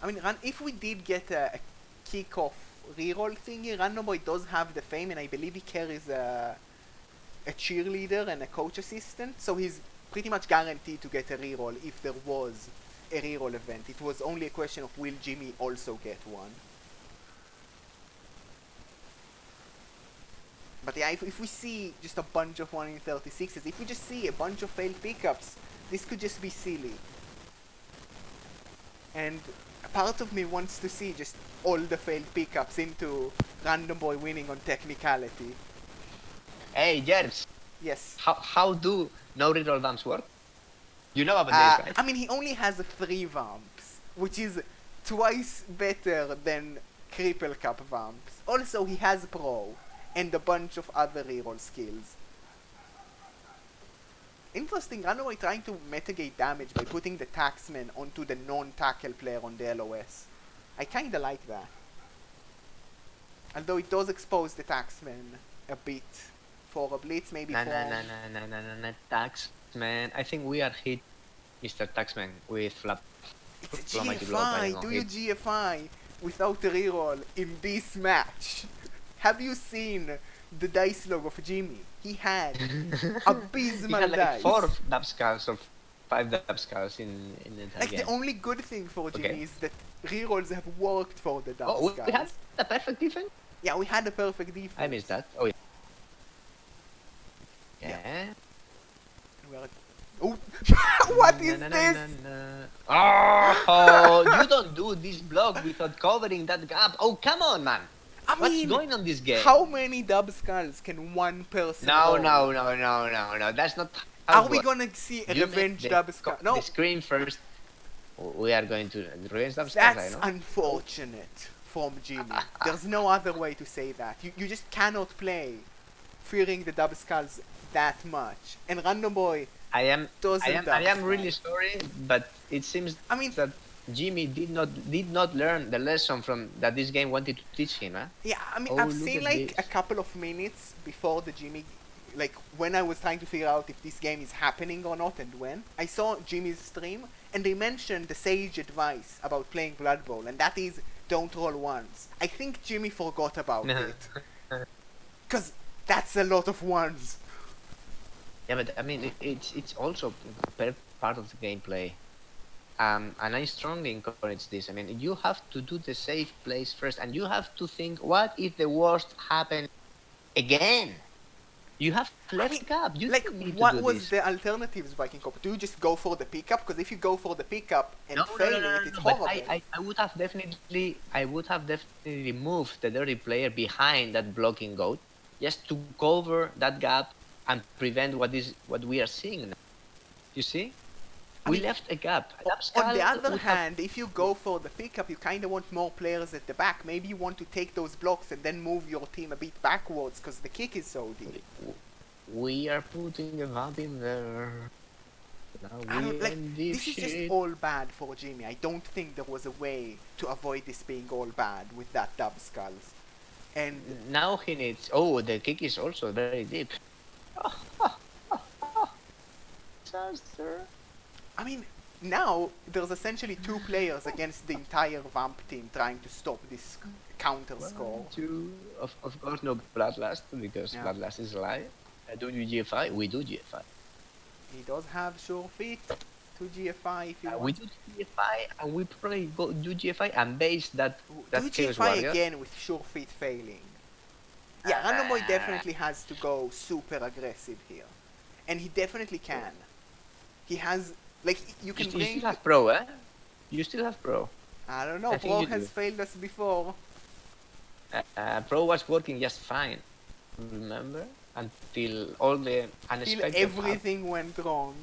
I mean, if we did get a kick-off reroll thingy, Random Boy does have the fame, and I believe he carries a cheerleader and a coach assistant, so he's pretty much guaranteed to get a reroll if there was a reroll event. It was only a question of will Jimmy also get one. But yeah, if we see just a bunch of 1 in 36s, if we just see a bunch of failed pickups, this could just be silly. And a part of me wants to see just all the failed pickups into Random Boy winning on technicality. Hey, Jerks. Yes. How do no reroll vamps work? You know about this, right? I mean, he only has 3 vamps, which is twice better than Cripple Cup vamps. Also, he has Pro, and a bunch of other reroll skills. Interesting, Runaway trying to mitigate damage by putting the Taxman onto the non-tackle player on the LOS. I kinda like that. Although it does expose the Taxman a bit for a blitz, maybe Nah, for... nah, Taxman. I think we are hit, Mr. Taxman, with flap. It's a Mighty blow, but I GFI! don't Do know, you hit. GFI without a reroll in this match? Have you seen the dice log of Jimmy? He had He abysmal had like dice. 4 dub skulls or 5 dub skulls in the entire Like, game. the only good thing for Jimmy Okay. is that rerolls have worked for the dub Oh, skulls. we had a perfect defense? Yeah, we had a perfect defense. I missed that. Oh, yeah. Yeah. Yeah. We're- Oh, what is this? Oh, you don't do this block without covering that gap. Oh, come on, man. I What's mean, going on this game? how many dub skulls can one person No. hold? That's not how Are it we works. gonna see a You revenge make dub skull? No, the screen first. We are going to revenge dub skulls, I that's know. unfortunate from Jimmy. There's no other way to say that. You just cannot play fearing the dub skulls that much. And Random Boy I am doesn't really sorry, but it seems I mean, that Jimmy did not learn the lesson from that this game wanted to teach him, huh? yeah, I mean, Oh, I've look seen at like this. a couple of minutes before the Jimmy, like when I was trying to figure out if this game is happening or not and when. I saw Jimmy's stream and they mentioned the sage advice about playing Blood Bowl, and that is don't roll ones. I think Jimmy forgot about it. Cause that's a lot of ones. Yeah, but I mean, it's also part of the gameplay. And I strongly encourage this. I mean, you have to do the safe plays first, and you have to think, what if the worst happens again? You have left mean, gap. You Like, don't need what to do was this. the alternatives, Viking Cop? Do you just go for the pickup? Because if you go for the pickup and fail it, it's But horrible. I would have definitely moved the dirty player behind that blocking goat, just to cover that gap and prevent what we are seeing now. You see? I We mean, left a gap. On the other hand, if you go for the pickup, you kind of want more players at the back. Maybe you want to take those blocks and then move your team a bit backwards because the kick is so deep. We are putting a vamp in there. Now I don't, we like, end this this is just shit. all bad for Jimmy. I don't think there was a way to avoid this being all bad with that dub skulls. And Now he needs. Oh, the kick is also very deep. Disaster. I mean, now there's essentially 2 players against the entire Vamp team trying to stop this counter score. Of course, no Bloodlust because Yeah. Bloodlust is a lie. Do you GFI? We do GFI. He does have sure feet to GFI if you We want. do GFI, and we probably go do GFI and base that Do Chaos GFI Warrior. again with sure feet failing. Yeah, Random Boy definitely has to go super aggressive here. And he definitely can. He has, like, you can You bring... still have Pro, eh? You still have Pro. I don't know, I think Pro you has do. failed us before. Pro was working just fine. Remember? Until all the Till unexpected everything went wrong.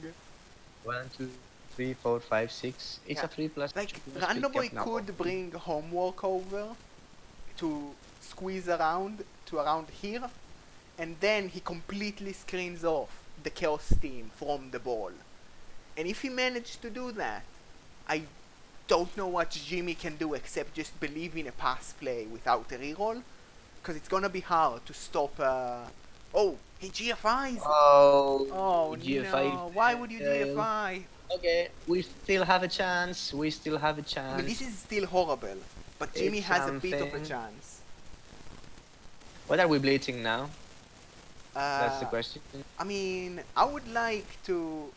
1, 2, 3, 4, 5, 6. It's Yeah. a 3+. Like, speed Random Boy cap now. could bring Homework over to squeeze around to around here, and then he completely screens off the Chaos team from the ball. And if he managed to do that, I don't know what Jimmy can do except just believe in a pass play without a reroll, because it's gonna be hard to stop. Oh, he GFIs. Oh GFI. no! Why would you failed. GFI? Okay, we still have a chance. We still have a I chance. mean, this is still horrible, but Jimmy It's has a bit of a something. chance. What are we blitzing now? That's the Uh, question. I mean, I would like to.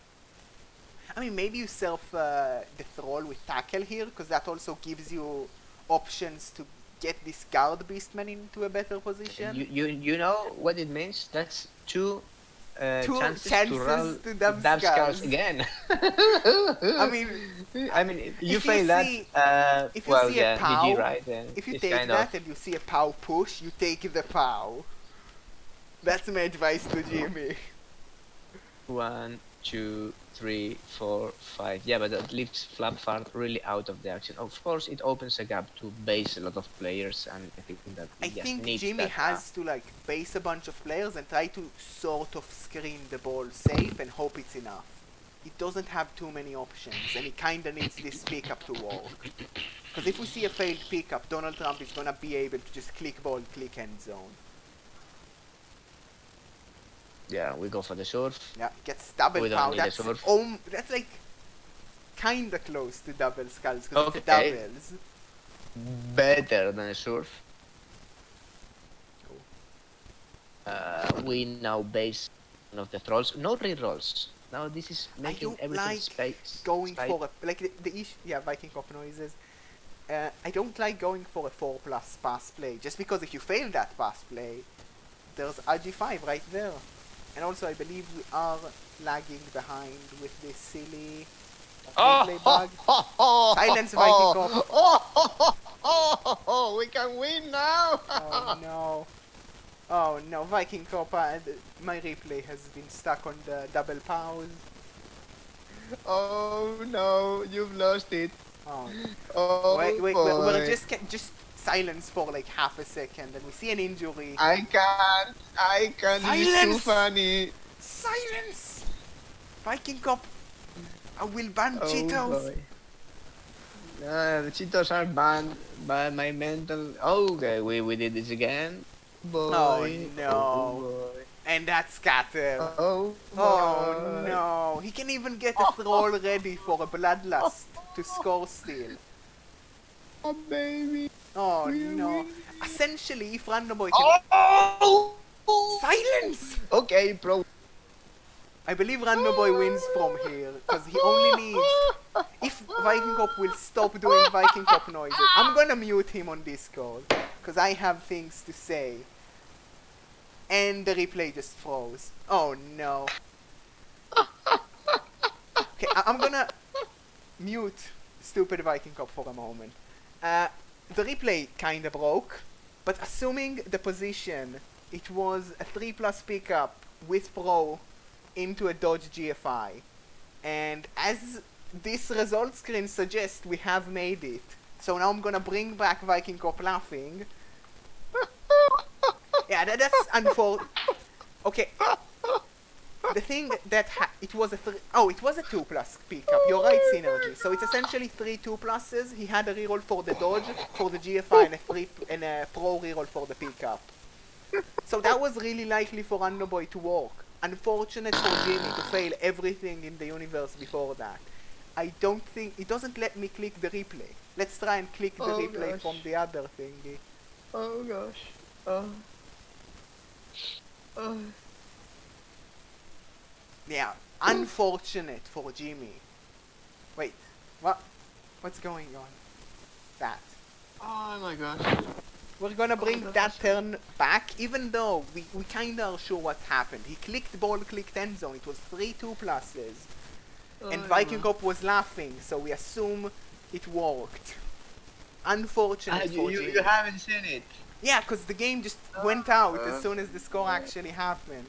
I mean, maybe you self the thrall with tackle here, because that also gives you options to get this guard beastman into a better position. You know what it means? That's two Two chances chances to roll to dub dub skulls. skulls again. I mean, I mean, you if fail you that. see- if you Well, see a yeah, POW, GG, right? Then if you it's take kind that of. and you see a POW push, you take the POW. That's my advice to Jimmy. 1, 2, 3, 4, 5. Yeah, but that leaves Flabfart really out of the action. Of course, it opens a gap to base a lot of players, and I think that I it just think needs Jimmy that has to like base a bunch of players and try to sort of screen the ball safe and hope it's enough. He doesn't have too many options, and he kinda needs this pickup to work. Because if we see a failed pickup, Donald Trump is gonna be able to just click ball, click end zone. Yeah, we go for the surf. Yeah, gets double We don't power. need a surf. That's like kinda close to double skulls because it's Okay. doubles. Better than a surf. We now base one of the trolls. No rerolls. Now this is making don't everything like space. Going for a like the issue. Yeah, Viking Cop noises. I don't like going for a 4+ pass play just because if you fail that pass play, there's RG5 right there. And also I believe we are lagging behind with this silly replay bug. Silence, Viking Cop. We can win now. Oh no. Oh no, Viking Cop, my replay has been stuck on the double pause. Oh no, you've lost it. Oh, Oh wait, boy. we're just silence for like half a second and we see an injury. I can't. It's too Silence! funny. Silence! Viking Cop, I will ban Oh Cheetos. boy. The Cheetos are banned by my mental. Okay, we did this again. Boy. Oh no. Oh boy. And that's scatter. Oh Oh boy. no. He can even get a throw ready for a bloodlust to score still. Oh baby. Oh We no. win. Essentially, if Random Boy can... Oh! Silence! Okay, bro. I believe Random Boy wins from here, because he only needs... If Viking Cop will stop doing Viking Cop noises, I'm gonna mute him on Discord, because I have things to say. And the replay just froze. Oh no. Okay, I'm gonna mute stupid Viking Cop for a moment. The replay kinda broke, but assuming the position, it was a 3+ pickup with Pro into a dodge GFI. And as this result screen suggests, we have made it. So now I'm gonna bring back Viking Cop laughing. Yeah, that's unfortunate. Okay. The thing that it was a it was a 2+ pickup. You're right, Synergy. So it's essentially 3 2+s. He had a reroll for the dodge, for the GFI, and a pro reroll for the pickup. So that was really likely for Random Boy to work. Unfortunate for Jimmy to fail everything in the universe before that. I don't think it doesn't let me click the replay. Let's try and click the replay gosh. from the other thingy. Oh gosh. Oh. Oh. Yeah, unfortunate for Jimmy. Wait, what? What's going on? That. Oh my gosh. We're gonna bring that's that turn back, even though we kinda are sure what happened. He clicked ball, clicked end zone. It was 3 2+s. And Viking Cop was laughing, so we assume it worked. Unfortunate for Jimmy. You haven't seen it. Yeah, because the game just went out as soon as the score actually happened.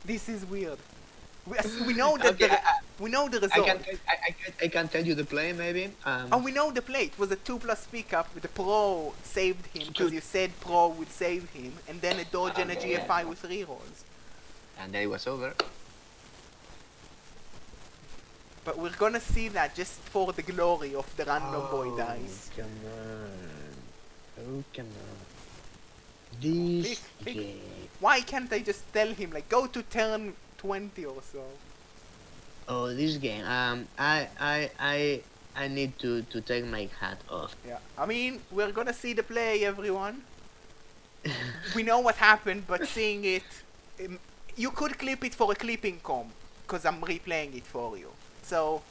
This is weird. We know that Okay, we know the result. I can tell you the play maybe. Oh, we know the play. It was a 2+ pickup. The Pro saved him because you said Pro would save him, and then a dodge and a GFI with rerolls. And then it was over. But we're gonna see that just for the glory of the Random Boy dice. Come on. Oh, come on. This Click. game. Why can't I just tell him like go to turn 20 or so? Oh, this game. I need to take my hat off. Yeah. I mean, we're gonna see the play, everyone. We know what happened, but seeing it, you could clip it for a clipping comp, because I'm replaying it for you. So,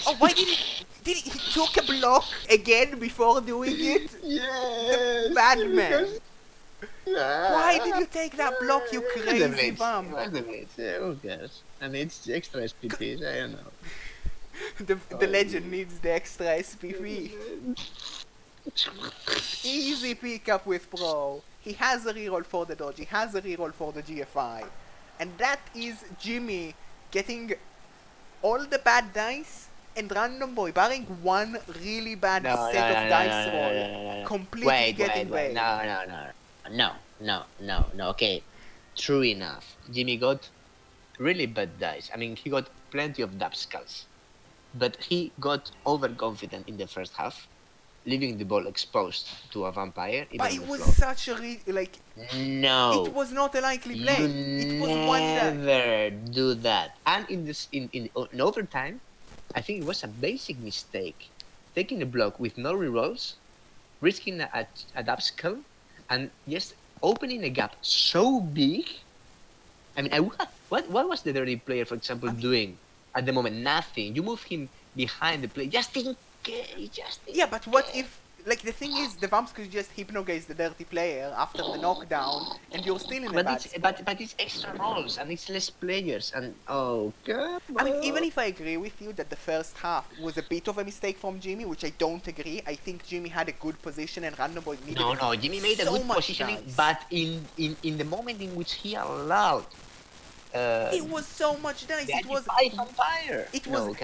oh, why did he took a block again before doing it? Yes. Bad man. Yeah. Why did you take that block, you crazy bum? Where's the blitz? Yeah, who cares? And it's extra SPPs, I don't know. The legend needs the extra SPP. Easy pickup with Pro. He has a reroll for the dodge, he has a reroll for the GFI. and that is Jimmy getting all the bad dice and Random Boy, barring one really bad set of dice roll, completely Wait, getting wait. bailed. No. Okay, true enough. Jimmy got really bad dice. I mean, he got plenty of dub skulls, but he got overconfident in the first half, leaving the ball exposed to a vampire even But on it the was floor. such a like No, it was not a likely you play. It was one die. never do that. And in overtime, I think it was a basic mistake, taking a block with no rerolls, risking a dub skull, and just opening a gap so big. I mean, what was the dirty player, for example, doing at the moment? Nothing. You move him behind the play just in case. Yeah, but what if, like, the thing is, the Vamps could just hypnogaze the dirty player after the knockdown, and you're still in a bad spot. But it's extra rolls and it's less players and oh come I mean, on. even if I agree with you that the first half was a bit of a mistake from Jimmy, which I don't agree, I think Jimmy had a good position and Random Boy needed No, Jimmy made a so good much positioning, dice. but in the moment in which he allowed It was so much dice. It was vampire.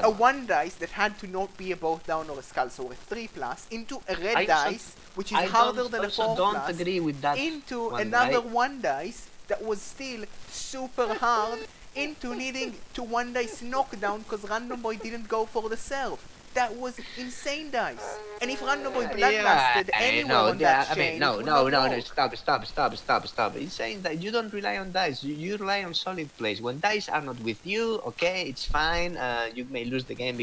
a one dice that had to not be a both down or a skull, so a 3+ into a red dice, which is harder than a 4+, don't agree with that. into one, another right? one dice that was still super hard, into needing to one dice knockdown because Random Boy didn't go for the self. That was insane dice. And if Random Boy bloodlusted anywhere on that chain, no, it would not work. stop. It's saying that you don't rely on dice. You rely on solid plays. When dice are not with you, okay, it's fine. You may lose the game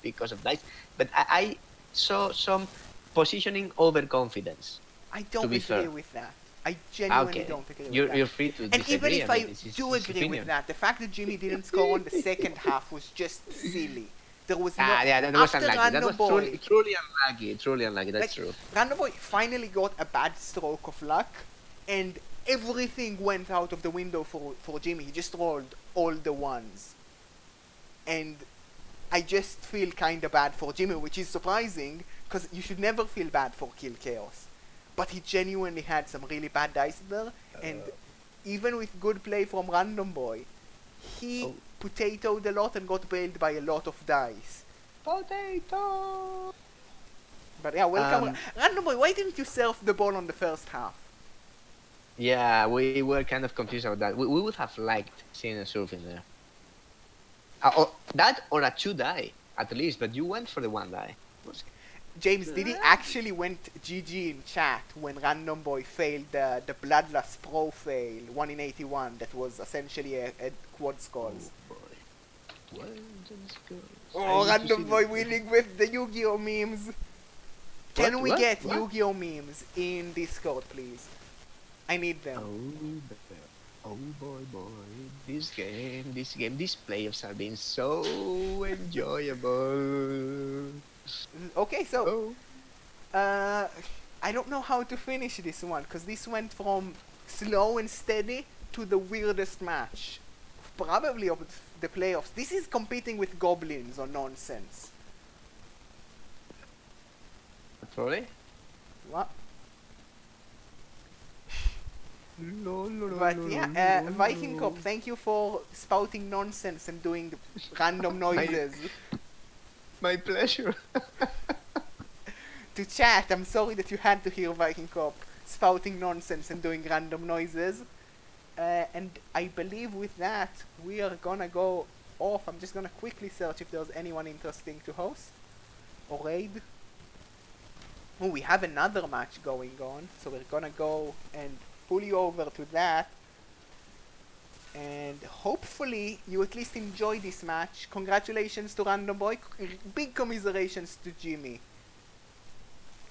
because of dice. But I saw some positioning overconfidence. I don't to be agree fair. with that. I genuinely Okay, don't agree with you're that. free to And disagree. even if I mean, it's do his agree opinion. with that, the fact that Jimmy didn't score on the second half was just silly. There was no that was after unlucky. That Random was Boy, truly unlucky. That's like, true. Random Boy finally got a bad stroke of luck, and everything went out of the window for Jimmy. He just rolled all the ones, and I just feel kind of bad for Jimmy, which is surprising because you should never feel bad for Kill Chaos. But he genuinely had some really bad dice there, and even with good play from Random Boy, he potatoed a lot and got bailed by a lot of dice. Potato. But yeah, welcome. Random Boy, why didn't you surf the ball on the first half? Yeah, we were kind of confused about that. We would have liked seeing a surfing there. Or that or a 2 die at least, but you went for the 1 die. James, did he actually went GG in chat when Random Boy failed the Bloodlust Pro fail, 1 in 81, that was essentially a quad skulls? Oh, Random Boy winning with the Yu-Gi-Oh memes. Can we get Yu-Gi-Oh memes in Discord, please? I need them. Oh boy, this game, these playoffs have been so enjoyable. Okay, so I don't know how to finish this one because this went from slow and steady to the weirdest match, probably of the playoffs. This is competing with goblins or nonsense. Probably. What? But yeah, Viking Cop, thank you for spouting nonsense and doing random noises. My pleasure. To chat, I'm sorry that you had to hear Viking Cop spouting nonsense and doing random noises. And I believe with that, we are gonna go off. I'm just gonna quickly search if there's anyone interesting to host or raid. Oh, we have another match going on, so we're gonna go and pull you over to that. And hopefully you at least enjoy this match. Congratulations to Random Boy. Big commiserations to Jimmy.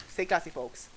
Stay classy, folks.